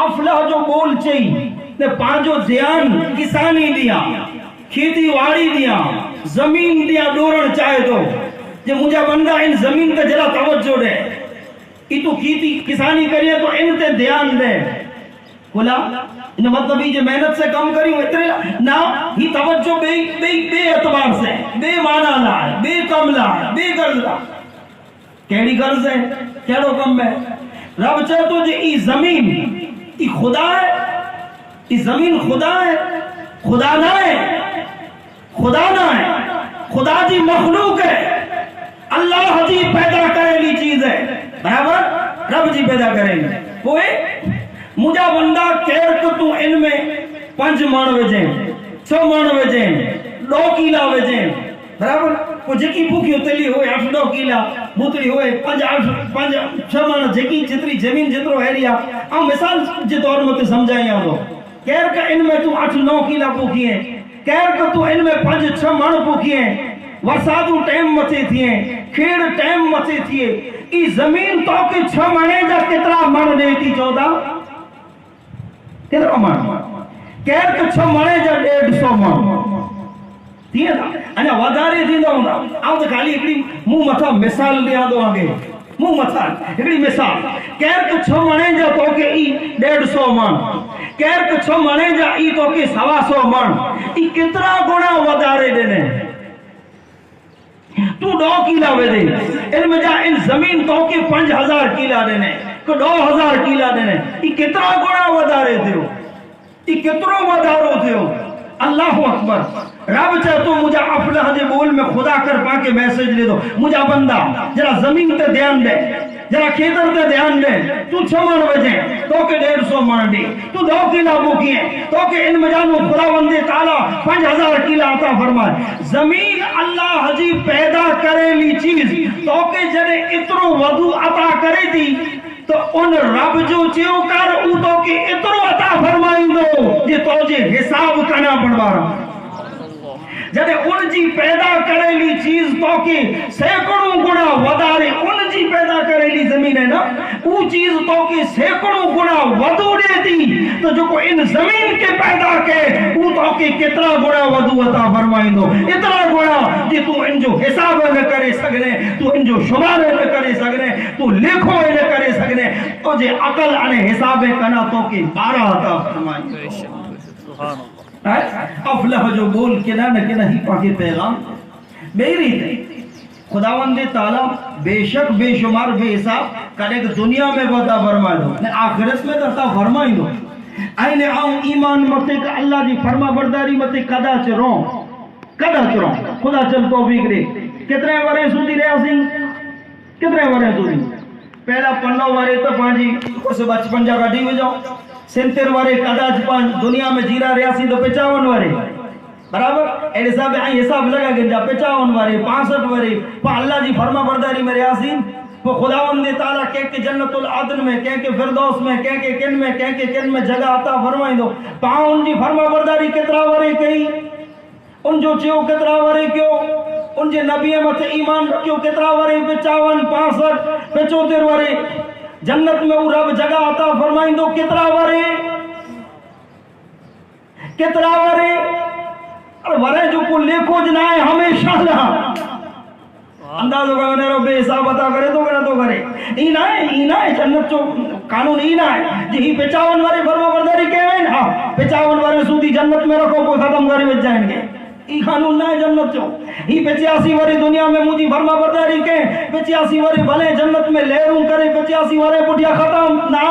افلح جو بول چاہی نے پانچو زیان کسانی دیا کھیتی واڑی دیا زمین دیا ڈورن چاہے تو جو مجھا بندہ ان زمین کا جلا توجہ دے ای تو کھیتی کسانی کریے تو ان تے دھیان دے بولا ان مطلب یہ محنت سے کم کری ہوں اتنے نا ہی توجہ بے اعتبار سے بے معنی لائے بے کم لائے بے غرض لائے کیڑی غرض ہے کیڑو کم ہے رب چاہے تو جی ای زمین ای خدا ہے ای زمین خدا ہے خدا نہ ہے خدا نہ ہے خدا جی مخلوق ہے اللہ جی پیدا کرے لی چیز ہے برابر رب جی پیدا کرے لی کوئی مجھا بندہ کہر کہ تو ان میں 5 مان وجیں 6 مان وجیں 2 کیلا وجیں برابر کو جکی بھوکی اتلی ہوئے 8-9 کیلا بھوتری ہوئے 5-6 مان جکی جتری زمین جترو ہے لیا ہم مثال جی طور میں سمجھائیں یہاں دو کہر کہ ان میں تو 8-9 کیلا بھوکی ہیں کہر کہ تو ان میں 5-6 مان بھوکی ہیں ورسادو ٹائم مچے تھیے کھیڑ ٹائم مچے تھیے ای زمین تو کہ 6 مانے جا کتنا مان دیتی 14 کتنا مان کہر کہ 6 مانے جا 150 مان تھی ہے نا انہا واداری تھی دا ہوں آؤں تو کالی اکڑی مو مطا مثال دیا دو آگے مو مثال اکڑی مثال کہر کہ 6 مانے جا تو کہ ای 150 مان کہر کہ 6 مانے جا ای تو کہ 100 مان ای کتنا گنا وادارے دینے تو 2 کیلا وے دے ان میں جا ان زمین تو کہ 5000 کیلا دینے کہ 2000 کیلا دینے ای کتنا گنا وادارے دیو ای کتنا وادارو دیو اللہ اکبر رب چاہے تو مجھا افلح دے بول میں خدا کر پا کے میسیج لے دو مجھا بندہ جرا زمین تے دھیان دے جرا کھیتر تے دھیان دے تو 6 مان وجہیں تو کہ 150 مان دے تو 2 کیلا بوکی ہیں تو کہ ان مجانو خدا بندے تعالیٰ 5000 کیلا عطا فرمائے زمین اللہ جی پیدا کرے لی چیز تو کہ جنہیں اترو وضو عطا کرے دی تو ان رب جو چیو کر او تو کہ اترو عطا فرمائیں دو یہ تو جے حساب کنا پڑھوا رہا جڏهن ان جي پیدا ڪريلي چيز توکي سيڪڙو گنا وڌاري ان جي پیدا ڪريلي زمين ہے نا وہ چیز توکي سيڪڙو گنا وڌو ڏي ٿي تو جيڪو ان زمين کي پیدا ڪي وہ توکي ڪيترا گنا وڌو عطا فرمائيندو اتنا گنا کہ تو ان جو حساب نہ کرے سگھنے تو ان جو شمار نہ کرے سگھنے تو لکھو نہ کرے سگھنے تو جے عقل ان حساب کنا توکي 12 عطا فرمائيندو سبحان اللہ افلح جو بول کے نہ ہی پاکے پیغام میری تے خداوند تعالی بے شک بے شمار بے حساب کدے دنیا میں عطا فرمائے دو آخرت میں عطا فرمائے دو اینے آؤں ایمان متے کہ اللہ دی فرما برداری متے کدا چروں خدا چل توفیق دے کتنے ورے سودی رہا سی کتنے ورے سودی پہلا پنو ورے تو پانچی اس 55 گاڑی ہو جاؤ 70 ورے کداچ دنیا میں جیرا رہا سی تو 55 ورے برابر ایڈے صاحب آئی حساب لگا گنجا 55 ورے 65 ورے پا اللہ جی فرما برداری میں رہا سی وہ خداوند تعالیٰ کہہ کے جنت العدن میں کہہ کے فردوس میں کہہ کے کن میں جگہ عطا فرمائیں دو پاں ان جی فرما برداری کترا ورے کئی ان جو چیو کترا ورے کیوں ان جے نبی مت ایمان رکھو کترا ورے 55 65 75 ورے جنت میں وہ رب جگہ عطا فرمائیں دو کترا ورے اور ورے جو کو لکھو جنائے ہمیشہ نہ اندازو کا انہیں رب حساب عطا کرے تو کرے اینا ہے جنت جو قانون اینا ہے جی 55 ورے فرما برداری کہیں ہاں 55 ورے سودی جنت میں رکھو کوئی ختم کری بچ جائیں گے ای قانون نہ ہے جنت جو ہی 85 ورے دنیا میں مجھے فرما برداری کہیں 85 ورے بھلے جنت میں لہروں کرے 85 ورے پٹیا ختم نہ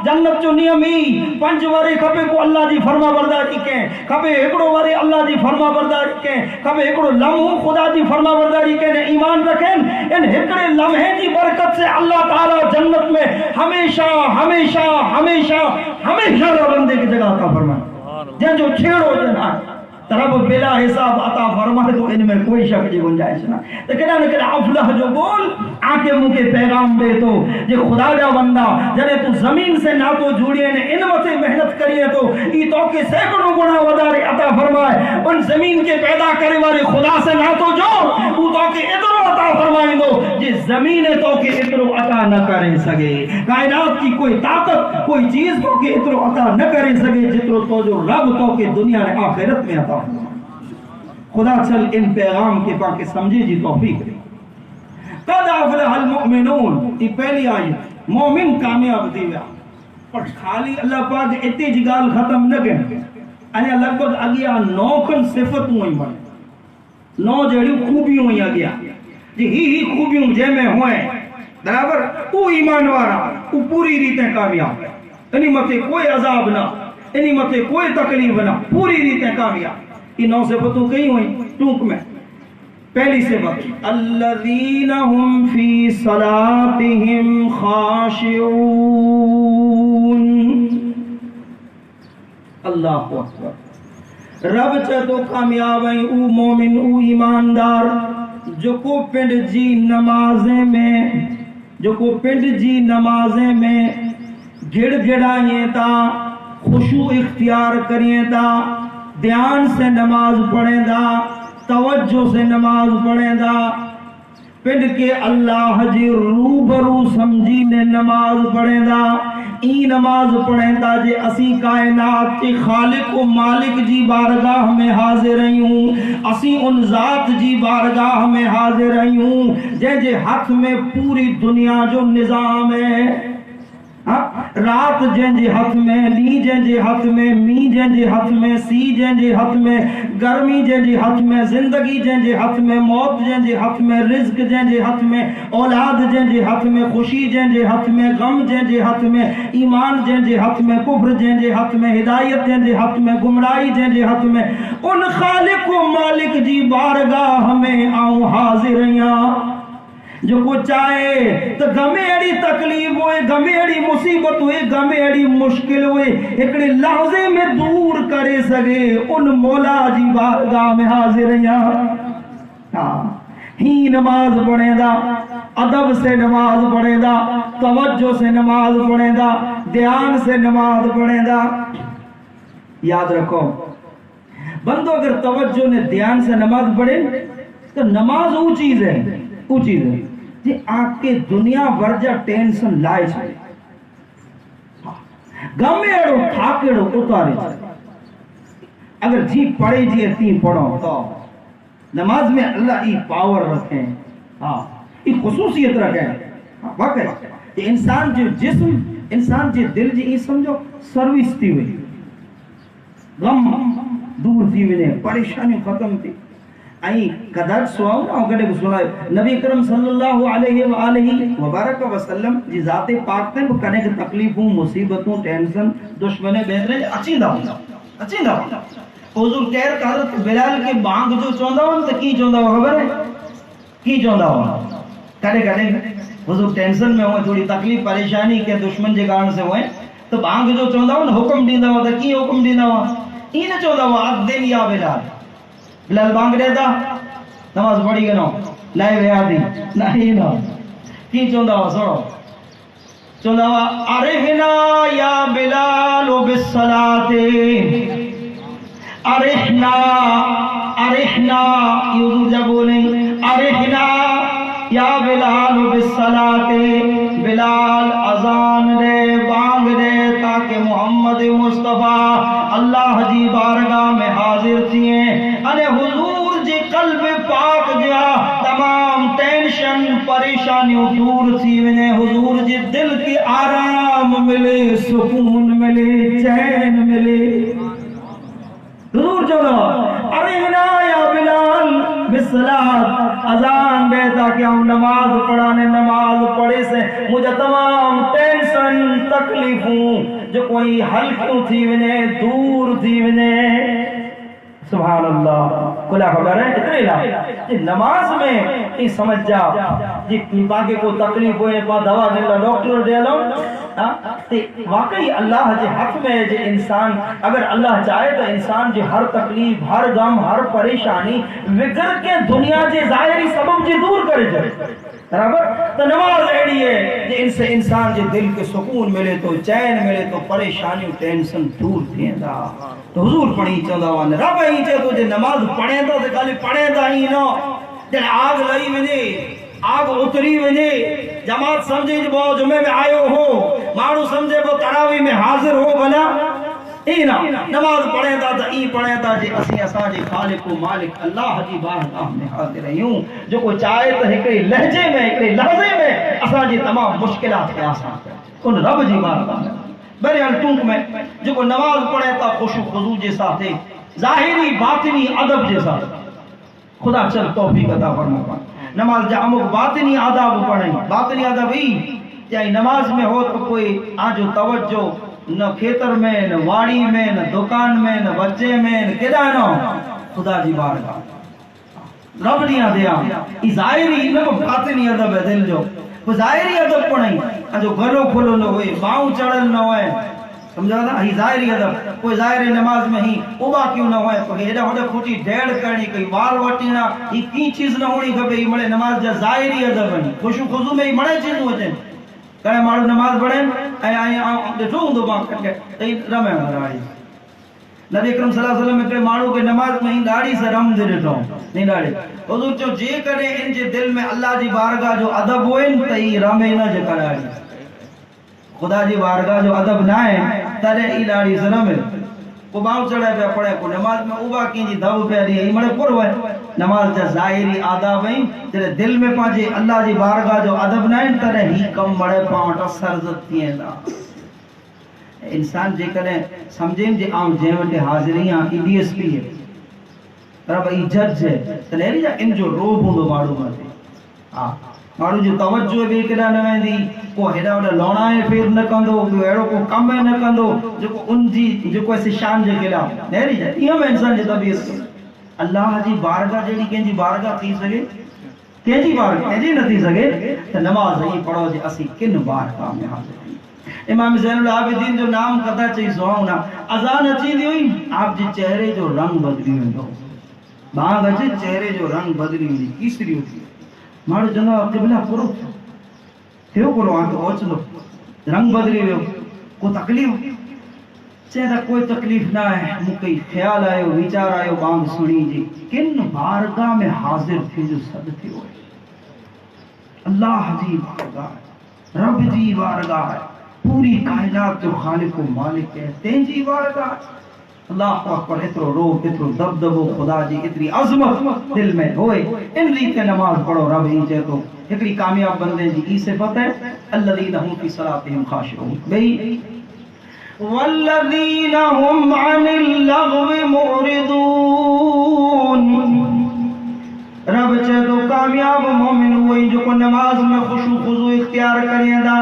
جنت جو نیم ہی 5 ورے کھپے کو اللہ جی فرما برداری کہیں کھپے ایکڑو ورے اللہ جی فرما برداری کہیں کھپے ایکڑو لمحو خدا جی فرما برداری کہیں ایمان رکھیں ان ایکڑے لمحے جی برکت سے اللہ تعالی جنت میں ہمیشہ بندے کی جگہ عطا فرمائے جن جو چھیڑو جنا رب بلا حساب عطا فرمائے تو ان میں کوئی شک کی گنجائش نہ تو کہنا نہ کہ افلح جو بول آنکھیں منہ کے پیغام دے تو جے خدا جا بندہ جنے تو زمین سے نہ تو جوڑیے نے ان متے محنت کریے تو ای تو کے سینکڑوں گنا ودارے عطا فرمائے ان زمین کے پیدا کرے والے خدا سے نہ تو جوڑ وہ تو کے اترو عطا فرمائے دو جے زمین تو کے اترو عطا نہ کرے سکے کائنات کی کوئی طاقت کوئی چیز تو کے اترو عطا نہ کرے سکے جترو تو جو رب تو کے دنیا نے آخرت میں عطا خدا چل ان پیغام کے پاک سمجھے جی توفیق دے قد افلح المؤمنون یہ پہلی آیت مومن کامیاب دی ویا پر خالی اللہ پاک اتے جی گال ختم نہ گئے انہیں لگ بھگ اگیا 9 کن صفت ہوئی من 9 جڑی خوبیوں ہوئی اگیا جی ہی خوبیوں جے میں ہوئے برابر او ایمان وارا او پوری ریتیں کامیاب انہی متے کوئی عذاب نہ انہی متے کوئی تکلیف نہ پوری ریتیں کامیاب یہ 9 صفتوں کئی ہوئی ٹونک میں پہلی صفت الذین ہم فی صلاتہم خاشعون اللہ اکبر رب چاہتو کامیاب ہیں او مومن او ایماندار جو کو پنڈ جی نمازیں میں گھڑ گھڑائیں تا خشوع اختیار کریں تا دھیان سے نماز پڑھیں دا توجہ سے نماز پڑھیں دا پنڈ کے اللہ جی روبرو سمجھی نے نماز پڑھیں دا ای نماز پڑھیں دا جے اسی کائنات کے خالق و مالک جی بارگاہ میں حاضر رہی ہوں اسی ان ذات جی بارگاہ میں حاضر رہی ہوں جے ہاتھ میں پوری دنیا جو نظام ہے رات جن جے ہاتھ میں لی جن جے ہاتھ میں می جن جے ہاتھ میں سی جن جے ہاتھ میں گرمی جن جے ہاتھ میں زندگی جن جے ہاتھ میں موت جن جے ہاتھ میں رزق جن جے ہاتھ میں اولاد جن جے ہاتھ میں خوشی جن جے ہاتھ میں غم جن جے ہاتھ میں ایمان جن جے ہاتھ میں کفر جن جے ہاتھ میں ہدایت جن جے ہاتھ میں گمراہی جن جے ہاتھ میں ان خالق و مالک جی بارگاہ میں آؤں حاضر ہیں جو کو چاہے تو گمے اڑی تکلیف ہوئے گمے اڑی مصیبت ہوئے گمے اڑی مشکل ہوئے ایکڑے لحظے میں دور کرے سگے ان مولا جی بارگاہ میں حاضر ہیں ہی نماز پڑھیں دا ادب سے نماز پڑھیں دا توجہ سے نماز پڑھیں دا دھیان سے نماز پڑھیں دا یاد رکھو بندو اگر توجہ نے دھیان سے نماز پڑھے تو نماز وہ چیز ہے جی آپ کے دنیا بھر جا ٹینشن لائے چھے گم ایڑو تھاکڑو اتارے چھے اگر جی پڑھے جی اتنی پڑھو تو نماز میں اللہ ای پاور رکھیں ای خصوصیت رکھیں واقعی کہ انسان جو جسم انسان جو دل جی ای سمجھو سروس تھی ہوئی غم دور تھی ہوئی پریشانی ختم تھی آئی قدر سواؤں اور گڑے کو سنائے نبی کرم صلی اللہ علیہ وآلہ وبارک وسلم جی ذات پاک تے وہ کنے کے تکلیفوں مصیبتوں ٹینشن دشمنے بیدرے اچھیندہ ہوں حضور کہر کہ حضرت بلال کے بانگ جو چوندہ ہوں تو کی چوندہ ہوں خبر ہے کی چوندہ ہوں کڑے حضور ٹینشن میں ہوئے تھوڑی تکلیف پریشانی کے دشمن جے کارن سے ہوئے تو بانگ جو چوندہ ہوں حکم دیندہ ہوں تو کی حکم دیندہ ہوں این چوندہ ہوں آدھ دن یا بلال بانگ دیتا نماز پڑھی گنو لائے بے آدھی نہیں نا کی چوندہ ہوں سوڑو چوندہ ہوں عرفنا یا بلال بالصلاة ارحنا یہ حضور جب بولیں ارحنا یا بلال بالصلاة بلال اذان دے بانگ دے تاکہ محمد مصطفیٰ اللہ جی بارگاہ میں حاضر تھیے انہیں حضور جی قلب پاک دیا تمام ٹینشن پریشانیوں دور تھی انہیں حضور جی دل کی آرام ملے سکون ملے چین ملے حضور جو ارحنا یا بلال بالصلاة اذان دے تاکہ ہم نماز پڑھانے نماز پڑھے سے مجھے تمام ٹینشن تکلیفوں جو کوئی ہلکوں تھی ونے دور تھی ونے سبحان اللہ کلا خبر ہے اتنے لا نماز میں یہ سمجھ جا جی باقی کو تکلیف ہوئے پا دوا دیلا ڈاکٹر دے لو واقعی اللہ جے حق میں جے انسان اگر اللہ چاہے تو انسان جے ہر تکلیف ہر غم ہر پریشانی وگر کے دنیا جے ظاہری سبب جے دور کرے جائے برابر تو نماز ایڑی ہے جے ان سے انسان جے دل کے سکون ملے تو چین ملے تو پریشانی ٹینشن دور تھیں دا تو حضور پڑھی چاہتا وانے رب ہی چاہتا جے نماز پڑھیں دا تو کالی پڑھیں دا ہی نو جے آگ لئی ونے آگ اتری ونے جماعت سمجھے جو وہ جمعے میں آئے ہو مارو سمجھے وہ تراوی میں حاضر ہو بنا اینا نماز پڑھیں دا تا ای پڑھیں دا جے اسی اساں جے خالق و مالک اللہ جی بارگاہ میں حاضر ہیں جو کوئی چاہے تو ایکڑے لہجے میں ایکڑے لحظے میں اساں جی تمام مشکلات کے آسان ان رب جی بارگاہ میں بہرحال ٹونک میں جو کوئی نماز پڑھے تا خوش و خضوع جیسا تھے ظاہری باطنی ادب جیسا خدا چل توفیق عطا فرما نماز جا امک باطنی آداب پڑھیں باطنی آداب ہی چاہے نماز میں ہو تو کوئی آجو توجہ نہ کھیتر میں نہ واڑی میں نہ دکان میں نہ بچے میں نہ کدا نہ خدا جی بارگاہ رب نہیں آدیا ای ظاہری نہ باطنی ادب ہے دل جو وہ ظاہری ادب پڑھیں جو گلو کھلو نہ ہوئے باؤں چڑھل نہ ہوئے سمجھا نا ہی ظاہری ادب کوئی ظاہری نماز میں ہی اوبا کیوں نہ ہوئے تو ایڈا ہوڑا کھوٹی ڈیڑ کرنی کوئی وار وٹی نہ یہ کی چیز نہ ہونی کبھی یہ مڑے نماز جا ظاہری ادب ہے خوش و خضوع میں یہ مڑے چیز ہوتے ہیں کہے مارو نماز پڑھیں اے ڈٹھوں دو بانک کر کے رمے ہمارا نبی اکرم صلی اللہ علیہ وسلم میں مارو کہ نماز میں ہی داڑھی سے رم دے دیتا ہوں نہیں داڑھی حضور جو جے کرے ان جے دل میں اللہ جی بارگاہ جو ادب ہوئے تی رمے نہ جے کراڑی خدا جی بارگاہ جو ادب نہ ہے ترے ای داڑھی سے رمے کو باؤں چڑھے پہ پڑھے کو نماز میں اوبا کی جی دھو پہ رہی ہے یہ مڑے پڑھ ہوئے نماز جا ظاہری آداب ہیں تیرے دل میں پانچے اللہ جی بارگاہ جو ادب نہ ہے ترے ہی کم مڑے پاؤں سرزت تھی ہیں انسان جے کریں سمجھیں جے عام جیوٹے حاضریاں ای ڈی ایس پی ہے رب ای جج ہے تو نہیں جا ان جو روب ہوں دو مارو ماتے مارو جو توجہ بھی کدا نہ دی کو ہیڈا وڈا لونائے پھر نہ کندو ایڑو کو کم نہ کندو جو کو ان جی جو کو ایسے شان جے کلا نہیں جا یہ میں انسان جے طبیعت اللہ جی بارگاہ جڑی کہیں جی بارگاہ تھی سکے کہیں جی بارگاہ کہیں جی نہ تھی سکے تو نماز ہی پڑھو جی اسی کن بارگاہ میں حاضر ہیں امام زین العابدین جو نام قطع چاہی سواؤنا اذان اچھی دی ہوئی آپ جی چہرے جو رنگ بدلی ہوئی دو بانگ اچھے چہرے جو رنگ بدلی ہوئی کیسری ہوتی مارو جناب قبلہ کرو تھیو کرو آنکھ اوچ لو رنگ بدلی ہوئی کو تکلیف چہتا کوئی تکلیف نہ ہے، مکئی خیال آئے ویچار آئے بانگ سنی جی کن بارگاہ میں حاضر تھے جو صدقے ہوئے. اللہ جی بارگاہ، رب جی بارگاہ، پوری کائنات جو خالق و مالک ہے تین جی بارگاہ. اللہ اکبر. اترو روح، اترو دبدبو خدا جی، اتری عظمت دل میں ہوئے. ان ریتے نماز پڑھو. رب ہی چاہے تو اتنی کامیاب بندے جی کی صفت ہے الذین هم فی صلاتهم خاشعون. بھئی والذین هم عن اللغو معرضون. رب چاہے تو کامیاب مومن ہوئی جو کو نماز میں خشوع خضوع اختیار کریں دا.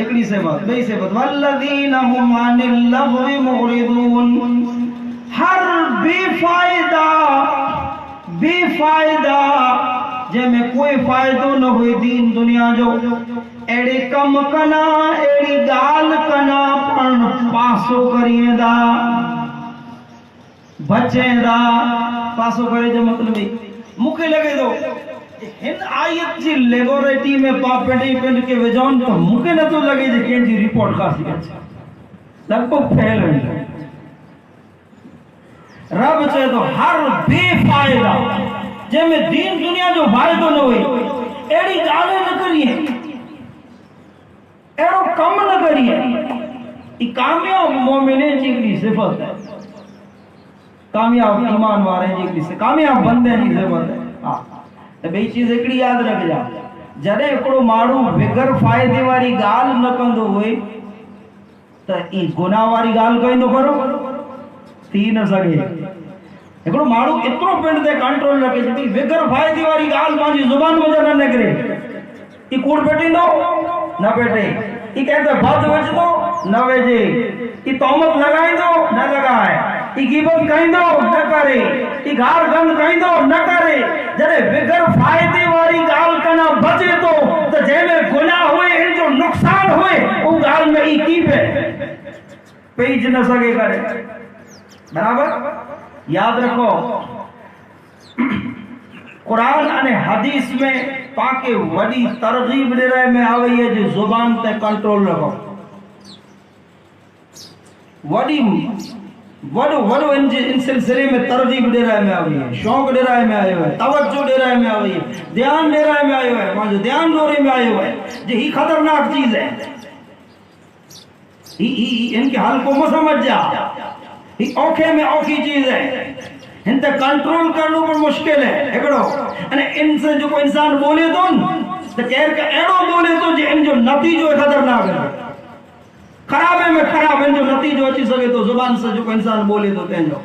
ایکڑی صفت، بئی صفت والذین هم عن اللغو معرضون. ہر بے فائدہ جے میں کوئی فائدہ نہ ہوئی دین دنیا جو ایڑے کم کنا ایڑی گال کنا پڑھن پاسو کریے دا بچیں دا. پاسو کرے جو مطلب مکے لگے دو ہن آیت جی لیبوریٹی میں پاپڑی پنڈ کے وجون تو مکے نہ تو لگے جی کہیں جی ریپورٹ خاصی اچھا لگ کو پھیل رہی. رب چاہے تو ہر بے فائدہ جے میں دین دنیا جو فائدہ نہ ہوئی ایڑی گالے نہ کریے، ایڑو کم نہ کریے. یہ کامیاب مومنین جی کی صفت ہے، کامیاب ایمان وارے جی کی کامیاب بندے جی صفت ہے. بھئی چیز ایکڑی یاد رکھ جا، جڑے اکڑو ماڑو بغیر فائدے واری گال نہ کندو ہوئے تو ای گناہ واری گال کوئی نہ کرو تھی نہ سکے. ایکڑو ماڑو اترو پنڈ دے کنٹرول رکھے جی بغیر فائدے واری گال مانجی زبان میں جا نہ نکرے. ای کوڑ بیٹی دو نہ بیٹے، ای کہتے بات وچ دو نہ ویجے، ای تہمت لگائیں دو نہ لگائے، ای غیبت کہیں دو نہ کرے، ای گھار گند کہیں دو نہ کرے. جڑے بغیر فائدے واری گال کنا بچے تو جے میں گناہ ہوئے ان جو نقصان ہوئے وہ گال میں ای کی پیج نہ سکے کرے. برابر یاد رکھو قرآن اور حدیث میں پاکے وڈی ترغیب دے رہے میں آوئی ہے جو زبان تے کنٹرول رکھو. وڈو ان سلسلے میں ترغیب دے رہے میں آوئی ہے، شوق دے رہے میں آئے ہوئے، توجہ دے رہے میں آوئی ہے، دھیان دے رہے میں آئے ہوئے، وہاں جو دھیان دورے میں آئے ہوئے جو ہی خطرناک چیز ہے. ان کے حل کو مت سمجھ جا، ہی اوکھے میں اوکھی چیز ہے، ان تے کنٹرول کرنا پر مشکل ہے. ایکڑو ان سے جو کوئی انسان بولے تو کہہ کہ ایڑو بولے تو جو ان جو نتیجو خطرناک ہے، خراب ہے میں خراب ان جو نتیجو اچھی سکے تو زبان سے جو کوئی انسان بولے تو تینجو.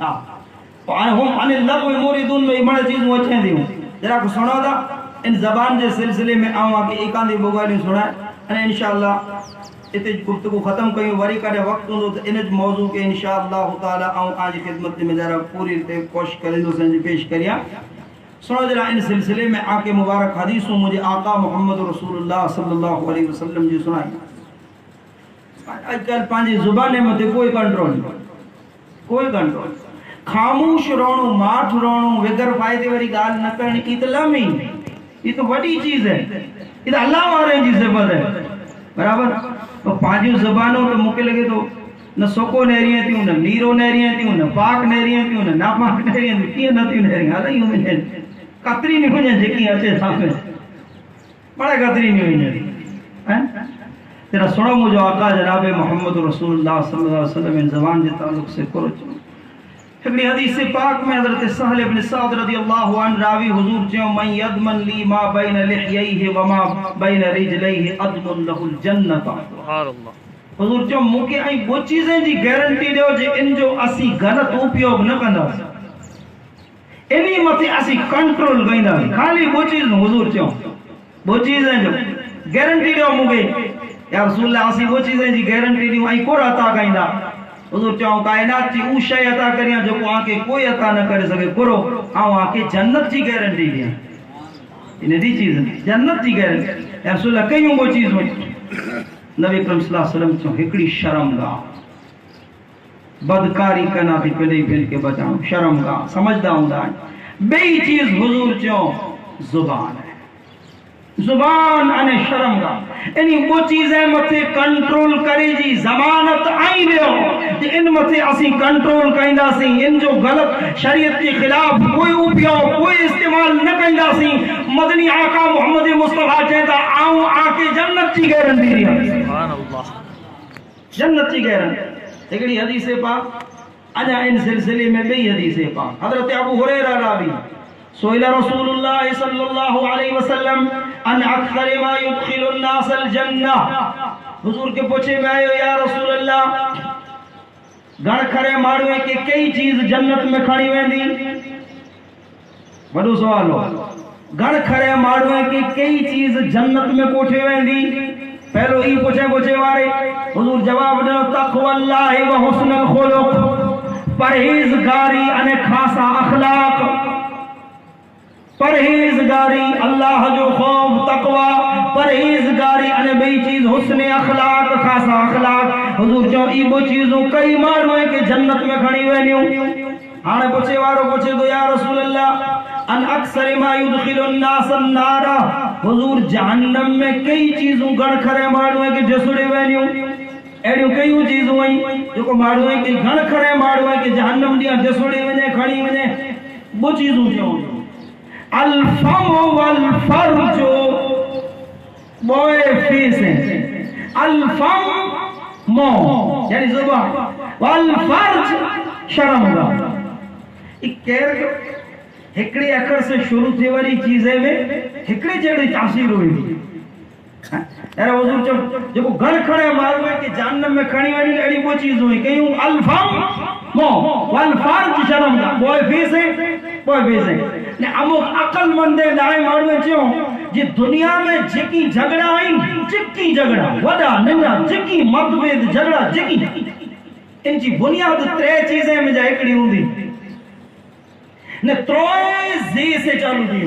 ہم ان اللغو موردون میں بڑے چیز وہ اچھیں دی ہوں ذرا کو سنا دا. ان زبان جے سلسلے میں آؤں آکے ایک آندھی بگالی سنا ہے. انشاءاللہ اتنے گفتگو ختم کریں وری کرے وقت ہوں تو انج موضوع کے انشاءاللہ تعالی آؤں آج خدمت میں ذرا پوری کوشش کریں تو سنج پیش کریا. سنو ذرا ان سلسلے میں آکے مبارک حدیثوں مجھے آقا محمد رسول اللہ صلی اللہ علیہ وسلم جی سنائی. آج کل پانچی زبانے میں کوئی کنٹرول نہیں، کوئی کنٹرول. خاموش رونو، ماٹھ رونو، وگر فائدے وری گال نہ کرنی، یہ تو لمی، یہ تو بڑی چیز ہے، یہ تو اللہ وارے جی صفت ہے. برابر تو پانچی زبانوں تو مکے لگے تو نہ سوکو نیریاں تھیوں، نہ نیرو نیریاں تھیوں، نہ پاک نیریاں تھیوں، نہ ناپاک نیریاں تھیوں، کیا نہ تھیوں نیریاں آدھا ہی ہوئی نیریاں قطری نہیں ہوئی ہیں جکی آچے سامنے بڑا قطری نہیں ہوئی نیریاں. تیرا سنو مجھے آقا جناب محمد رسول اللہ صلی اللہ علیہ وسلم ان زبان جے تعلق سے کرو چلو. ابن حدیث پاک میں حضرت سہل ابن سعد رضی اللہ عنہ راوی حضور چیوں من یدمن لی ما بین لحییہ وما بین رجلیہ ادمن لہ الجنت. سبحان اللہ. حضور چیوں موکے آئی وہ چیزیں جی گارنٹی دیو جی ان جو اسی غلط اپیوگ نہ کرنا انہی مطی اسی کنٹرول گئینا خالی وہ چیز حضور چیوں وہ چیزیں جو گارنٹی دیو موکے یا رسول اللہ اسی وہ چیزیں جی گارنٹی دیو آئی کو عطا گئینا. حضور چاہوں کائنات چی او شے عطا کریاں جو کو آنکے کوئی عطا نہ کرے سکے کرو آؤں آنکے جنت چی گارنٹی دیا. انہیں دی چیز جنت چی گارنٹی یا رسول اللہ کئیوں وہ چیز ہوئی. نبی کرم صلی اللہ علیہ وسلم چاہوں ہکڑی شرمگاہ بدکاری کنا تھی پہلے پہل کے بچاؤں شرمگاہ سمجھدا ہوں دا. بے چیز حضور چاہوں زبان ہے. زبان ان شرم گا انہی وہ چیزیں متے کنٹرول کرے جی ضمانت آئی دیو کہ ان متے اسی کنٹرول کائندہ سی ان جو غلط شریعت کے خلاف کوئی اوپیو کوئی استعمال نہ کائندہ سی مدنی آقا محمد مصطفیٰ چاہتا آؤں آکے جنت چی گیرن دی رہا سبحان اللہ جنت چی گیرن ایکڑی حدیث پاک اجا ان سلسلے میں بھی حدیث پاک حضرت ابو ہریرہ راوی سئل رسول اللہ صلی اللہ علیہ وسلم ان اکثر ما يدخل الناس الجنہ حضور کے پوچھے میں آئے یا رسول اللہ گھر کھڑے ماروے کہ کئی چیز جنت میں کھڑی ویندی بڑو سوال ہو گھر کھڑے ماروے کہ کئی چیز جنت میں کوٹھے ویندی پہلو ہی پوچھے وارے حضور جواب دے تقوی اللہ و حسن الخلق پرہیزگاری ان خاصا اخلاق پرہیزگاری اللہ جو خوف تقوی پرہیزگاری ان بئی چیز حسن اخلاق خاصا اخلاق حضور جو ای وہ چیزوں کئی ماروے کہ جنت میں کھڑی وینیوں آنے پوچھے وارو پوچھے تو یا رسول اللہ ان اکثر ما يدخل الناس النار حضور جہنم میں کئی چیزوں گڑ کھڑے ماروے کہ جسڑے وینیوں ایڈیوں کئی چیزوں ہیں جو کو ماروے کہ گڑ کھڑے ماروے کہ جہنم دیا جسڑے وینے کھڑی وینے وہ چیزوں کیوں الفم والفرج بوئے فیس ہیں الفم مو یعنی زبان والفرج شرم گا ایک کہر ہکڑی اکڑ سے شروع تھی والی چیزیں میں ہکڑی جڑی تاثیر ہوئی ارے حضور جب وہ گھر کھڑے معلوم ہے کہ جہنم میں کھڑی والی ایڈی وہ چیز ہوئی کہیں الفم مو والفرج شرم گا بوئے فیس ہیں بوئے فیس ہیں امو عقل مندے دائیں معلوم ہے چیوں جی دنیا میں جکی جھگڑا آئیں جکی جھگڑا وڈا ننگا جکی مطبید جھگڑا جکی ان کی بنیاد ترے چیزیں میں جا اکڑی ہوں دی نے تروئے زی سے چالو دی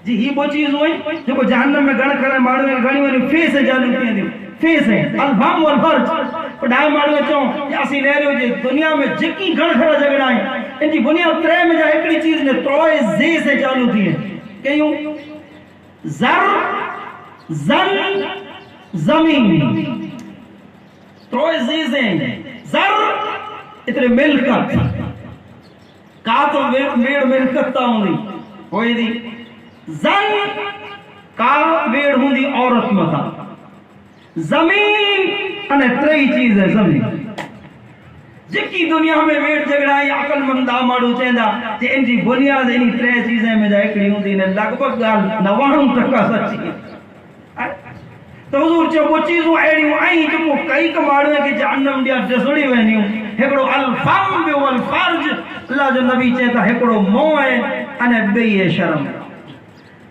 جی ہی وہ چیز ہوئی جو کو جہنم میں گھڑ کھڑے مارو میں گھڑی ہوئی فیس سے چالو کی دی فیس ہے الفام والفرج پڑھائے مارو چاہوں کہ اسی لے رہے ہو جی دنیا میں جکی گھڑ کھڑا جھگڑا آئیں ان کی بنیاد ترے میں جا اکڑی چیز نے تروئے زی سے چالو دی ہے کہیوں زر زن زمین تروئے زی سے زر اتنے ملکت کا تو ویڑ ملکت تا ہوں دی ہوئی دی زن کا ویڑ ہوں دی عورت متا زمین انہیں ترئی چیز ہے زمین جکی دنیا میں ویڑ جگڑائی عقل مندہ مارو چیندہ کہ ان کی بنیاد انہی ترئی چیزیں میں جائے کڑی ہوں دی نے لگ بھگ گال نوانوں تکا سچی ہے تو حضور چاہ وہ چیزوں ایڈیوں آئیں جو کو کئی کماڑوں ہے کہ جہنم دیا جسڑی وینیوں ہکڑو الفم بے والفرج اللہ جو نبی چاہتا ہکڑو موئے انہیں بے شرم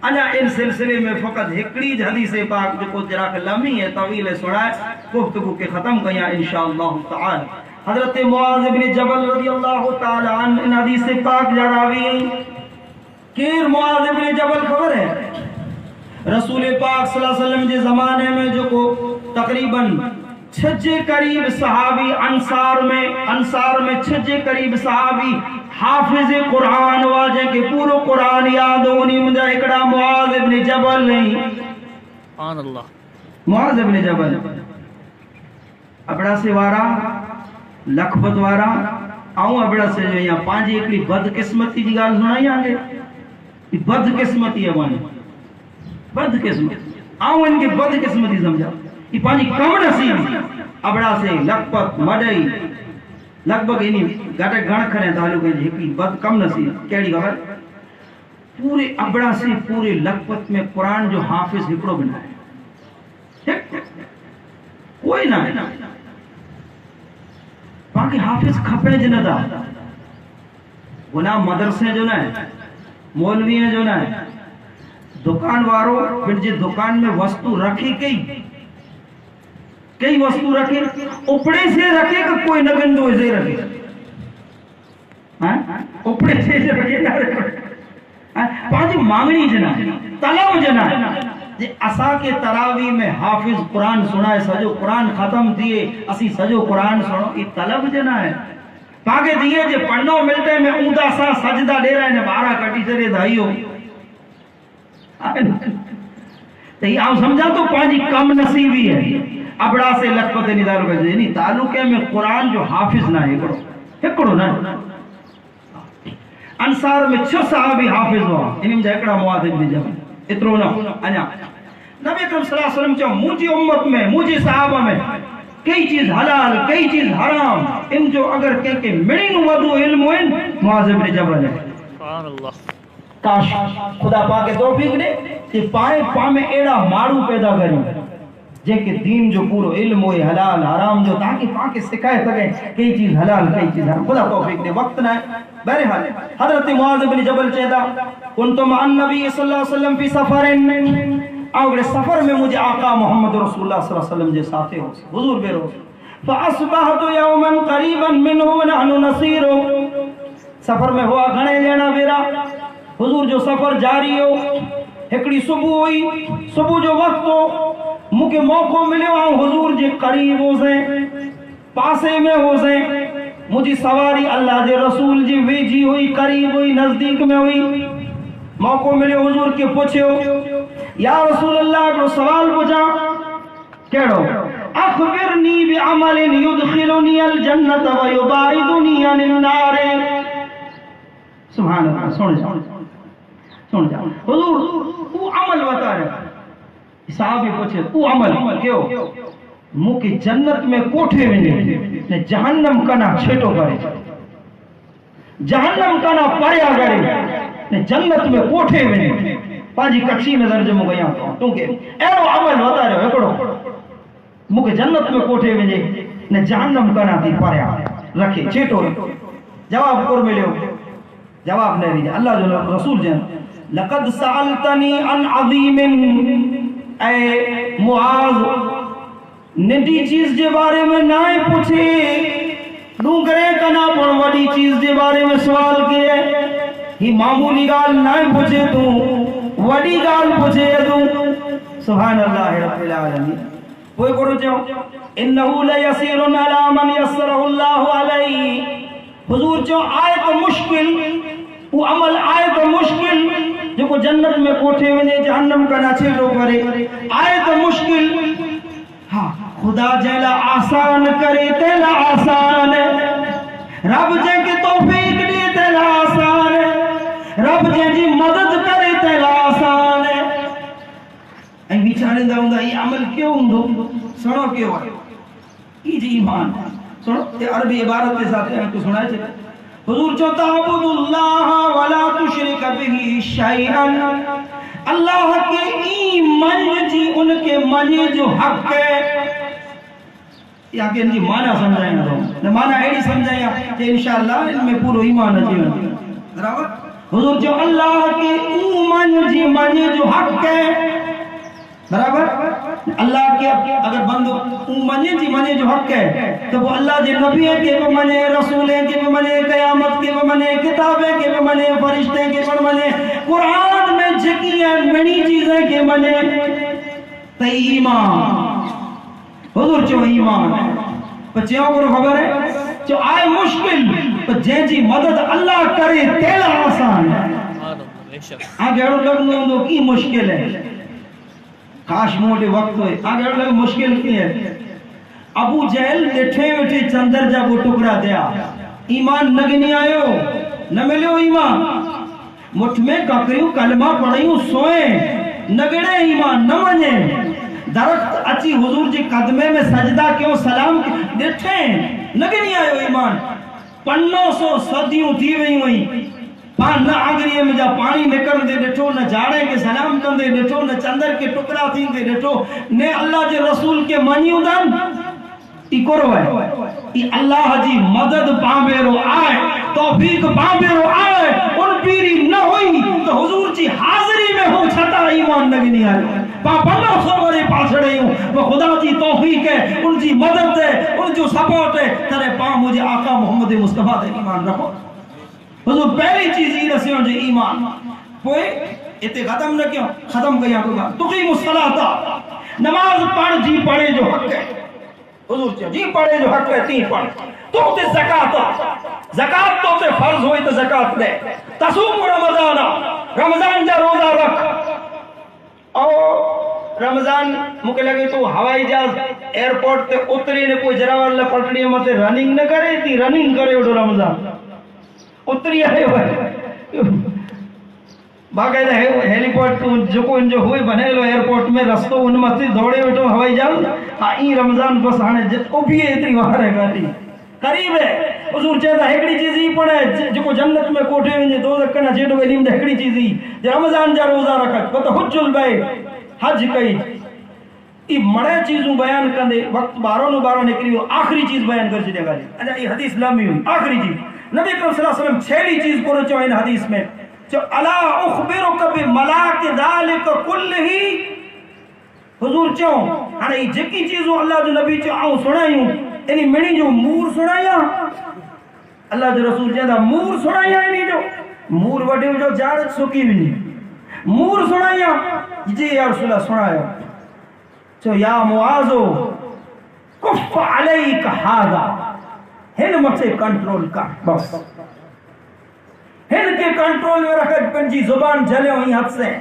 انا ان سلسلے میں فقط ہکڑی حدیث پاک جو کو جراک لمحی ہے طویل سڑائے گفتگو کے ختم کیا انشاءاللہ تعالی حضرت معاذ بن جبل رضی اللہ تعالی عنہ ان حدیث پاک جراوی کیر معاذ بن جبل خبر ہے رسول پاک صلی اللہ علیہ وسلم جے زمانے میں جو کو تقریباً چھجے قریب صحابی انصار میں چھجے قریب صحابی حافظ قرآن واجہ کے پورو قرآن یاد ہونی مجھا اکڑا معاذ ابن جبل نہیں سبحان اللہ معاذ ابن جبل اپڑا سے وارا لکھبت وارا آؤں اپڑا سے جو یہاں پانچی اکڑی بد قسمتی جی گال سنائی آگے بد قسمتی ہے وانی بد قسمتی آؤں ان کے بد قسمتی سمجھا یہ پانچی کم نصیب اپڑا سے لکھبت مڈائی لگ بھگ انہی گھٹے گھڑ کھڑے تعلق ہے جی بد کم نصیب کیڑی خبر پورے ابڑا سے پورے لکھپت میں قرآن جو حافظ ہکڑو بنائے کوئی نہ ہے باقی حافظ کھپے جنہ دا گناہ مدرسے جو نہ ہے مولوی ہیں جو نہ ہے دکان وارو پھر جی دکان میں وستو رکھی کئی وستو رکھے اپڑے سے رکھے کہ کوئی نگندو اسے رکھے اپڑے سے رکھے نہ رکھے پانچ مانگنی جنا طلب جنا جی اسا کے تراوی میں حافظ قرآن سنا ہے سجو قرآن ختم دیئے اسی سجو قرآن سنو یہ طلب جنا ہے پاکے دیئے جی پڑھنو ملتے میں اوندا سا سجدہ دے رہے ہیں بارہ کٹی چرے دھائیو تو یہ آپ سمجھا تو پانچی کم نصیبی ہے ابڑا سے لکھپت ندار کا جنی تعلقے میں قرآن جو حافظ نہ ہے ہکڑو نا انصار میں 6 صحابی حافظ ہوا انہی میں ہکڑا معاذ بن جبل اترو نہ انیا نبی اکرم صلی اللہ علیہ وسلم چاہو مجھے امت میں مجھے صحابہ میں کئی چیز حلال کئی چیز حرام ان جو اگر کہیں کہ مڑی نو ودو علم ہوئن معاذ بن جبل ہے سبحان اللہ کاش خدا پاک توفیق دے کہ پائے پامے ایڑا مارو پیدا کریں جے کہ دین جو پورو علم ہوئے حلال حرام جو تاکہ پاک سکھائے سکیں کئی چیز حلال کئی چیز حرام خدا توفیق دے وقت نہ ہے بہرحال حضرت معاذ بن جبل چیدہ کنتم عن نبی صلی اللہ علیہ وسلم فی سفر اگر سفر میں مجھے آقا محمد رسول اللہ صلی اللہ علیہ وسلم جے ساتھے ہو حضور بے روز فاصبحت یوما قریبا منہ ونحن نصیر سفر میں ہوا گھنے لینا بیرا حضور جو سفر جاری ہو ایکڑی صبح ہوئی صبح جو وقت ہو مجھے موقع ملے ہوں حضور جے قریب ہو سے پاسے میں ہو سے مجھے سواری اللہ جے رسول جی ویجی ہوئی قریب ہوئی نزدیک میں ہوئی موقع ملے حضور کے پوچھے ہو یا رسول اللہ کو سوال پوچھا کہڑو اخبرنی بعمل یدخلنی الجنت ویباعدنی عن النار سبحان اللہ سن جاؤ حضور تو عمل بتا رہے صحابی پوچھے تو عمل کیوں مکہ جنت میں کوٹھے ونے جہنم کا نہ چھیٹو کرے جہنم کا نہ پریا کرے جنت میں کوٹھے ونے پانچی کچھی میں ترجمہ گیا کیونکہ ایرو عمل بتا رہے ہکڑو مکہ جنت میں کوٹھے ونے جہنم کا نہ تھی پریا رکھے چھیٹو جواب کر ملے جواب نہیں دیجئے اللہ جو رسول جن لقد سألتنی عن عظیم اے معاذ نڈی چیز جے بارے میں نائے پوچھے ڈونگرے کنا پر وڈی چیز جے بارے میں سوال کیے ہی معمولی گال نائے پوچھے تو وڈی گال پوچھے تو سبحان اللہ رب العالمین کوئی کرو چاہو انہو لیسیر علی من یسرہ اللہ علیہ حضور جو آئے تو مشکل وہ عمل آئے تو مشکل جو کو جنت میں کوٹھے ونے جہنم کا نہ چھیڑو کرے آئے تو مشکل ہاں خدا جیلا آسان کرے تیلا آسان رب جے کی توفیق دی تیلا آسان رب جے جی مدد کرے تیلا آسان این بیچارے دا ہوں یہ عمل کیوں ہوں سنو کیوں ہے یہ جی ایمان سنو یہ عربی عبارت کے ساتھ ہے تو سنائے چلے حضور جو تعبد اللہ ولا تشرک به شیئا اللہ کے ایمان جی ان کے معنی جو حق ہے یا کہ ان کی معنی سمجھائیں گا معنی ایڈی سمجھائیں گا کہ انشاءاللہ ان میں پورو ایمان اچھی برابر حضور جو اللہ کے ایمان جی معنی جو حق ہے برابر اللہ کے اگر بندو منے جی منے جو حق ہے تو وہ اللہ جی نبی کے بھی منے رسول کے بھی منے قیامت کے بھی منے کتابیں کے بھی منے فرشتے کے بھی منے قرآن میں جکی ہیں منی چیزیں کے منے تو ایمان حضور جو ایمان ہے بچیوں کو خبر ہے جو آئے مشکل تو جن جی مدد اللہ کرے تیلا آسان ہے آگے لگنوں کی مشکل ہے کاش موٹے وقت ہوئے آگے لگے مشکل کی ہے ابو جہل ڈٹھے وٹھے چندر جا وہ ٹکڑا دیا ایمان نگنی آئیو نہ ملیو ایمان مٹھ میں ککریوں کلمہ پڑھائیوں سوئیں نگڑے ایمان نہ منے درخت اچھی حضور جی قدمے میں سجدہ کیوں سلام ڈٹھے نگنی آئیو ایمان 500 صدیوں تھی ہوئی نہ آگریے میں جا پانی نکر دے ڈٹھو نہ جاڑے کے سلام کر دے ڈٹھو نہ چندر کے ٹکڑا تھی دے ڈٹھو نے اللہ جے رسول کے منیوں دن ای کرو ہے ای اللہ جی مدد پامے رو آئے توفیق پامے رو آئے ان پیری نہ ہوئی تو حضور جی حاضری میں ہو چھتا ایمان نگنی آئے پاپنہ سوارے پاسڑے ہوں وہ خدا جی توفیق ہے ان جی مدد ہے ان جو سپورٹ ہے ترے پام مجھے آقا محمد مصطفیٰ دے ایمان رکھو حضور پہلی چیز ہی رسیوں جو ایمان ہوئے اتے ختم نہ کیوں ختم کیا ہوگا تقیم الصلاۃ نماز پڑھ جی پڑھے جو حق ہے حضور جی پڑھے جو حق ہے تین پڑھ تو تے زکاة تو تے فرض ہوئی تو زکاة دے تصوم رمضان جا روزہ رکھ اور رمضان مکہ لگے تو ہوائی جہاز ایئرپورٹ تے اتری نے کوئی جراور لا پٹڑی متے رننگ نہ کرے تھی رننگ کرے وڈو رمضان اتری آئے ہوئے باقاعدہ ہیلی پورٹ تو جو کو ان جو ہوئے بنے لو ایئرپورٹ میں رستو ان متے دوڑے وٹو ہوائی جہاز ہاں ای رمضان بس ہانے جتو بھی اتری وہاں ہے گاڑی قریب ہے حضور چاہتا ہیکڑی چیزی پڑے جو کو جنت میں کوٹھے ونجے دو دکنا جیڑو علم دے ہیکڑی چیزی جو رمضان جا روزہ رکھت پتہ حج البیت حج کئی ای مڑے چیزوں بیان کندے وقت باروں نکلی آخری چیز بیان کر چھڑے گا اچھا یہ حدیث لمبی ہوئی آخری چیز نبی کریم صلی اللہ علیہ وسلم چھیلی چیز کو چو ان حدیث میں جو الا اخبرک بملاک ذالک کلہ حضور چو ہاں یہ جکی چیزوں اللہ جو نبی چو آؤں سنائیوں انہی منی جو مور سنایا اللہ جو رسول چاہتا مور سنایا انہی جو مور وڈے جو جارت سکی بھی مور سنایا جی یا رسول اللہ سنایا چو یا معاذو کف علیک ہاذا ہن مجھے کنٹرول کر بس ہن کے کنٹرول میں رکھت پنجی زبان جلے ہوئی حد سے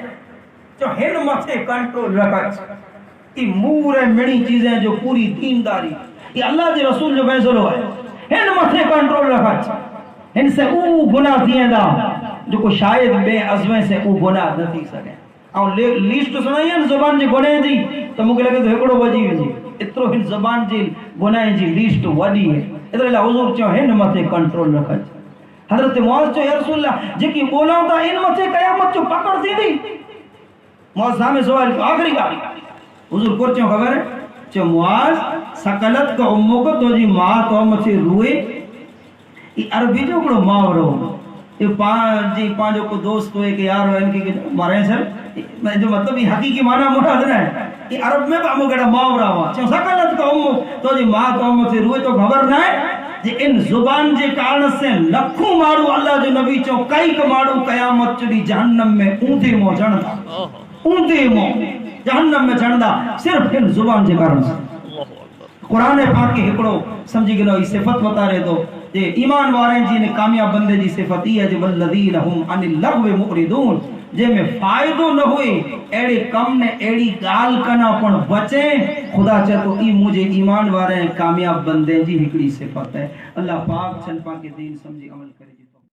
چو ہن مجھے کنٹرول رکھت یہ مور ہے مڑی چیزیں جو پوری دینداری یہ اللہ جی رسول جو فیصلو ہے ہن مجھے کنٹرول رکھت ہن سے او گناہ دیئے دا جو کو شاید بے عظمے سے او گناہ نہ تھی سکے اور لیسٹ سنائیے زبان جی گناہ جی تو مجھے لگے تو ہکڑو بجی جی اترو ہن زبان جی گناہ جی لیسٹ وڈی ہے ادھر اللہ حضور چو ہن مجھے کنٹرول رکھت حضرت معاذ چو یا رسول اللہ جی کی بولاؤں تا ان مجھے قیامت چو پکڑ دی دی معاذ سامنے سوال کو آخری کا حضور کو چو خبر ہے چو معاذ سکلت کا امو کو تو جی ماں تو مجھے روئے یہ عربی جو کڑو ماں رو یہ پانچوں کو دوست ہوئے کہ یار ان کی مارے سر جو مطلب یہ حقیقی معنی مراد نہ ہے یہ عرب میں ہم کہتا محاورہ ہوا چون سکلت کا امو تو جی ماں تو ہم سے روئے تو خبر نہ ہے جی ان زبان جے کارن سے لکھوں مارو اللہ جو نبی چو کئی کا مارو قیامت چلی جہنم میں اونتے مو جھندا اونتے مو جہنم میں جھندا صرف ان زبان جے کارن سے قرآن پاک کے ہکڑو سمجھی گلو یہ صفت بتا رہے تو جے ایمان وارن جی نے کامیاب بندے جی صفت یہ ہے جو والذین هم عن اللغو معرضون جے میں فائدو نہ ہوئے ایڑے کم نے ایڑی گال کنا پن بچیں خدا چاہتو ای مجھے ایمان وارن کامیاب بندے جی ہکڑی صفت ہے اللہ پاک چن پاک کے دین سمجھی عمل کرے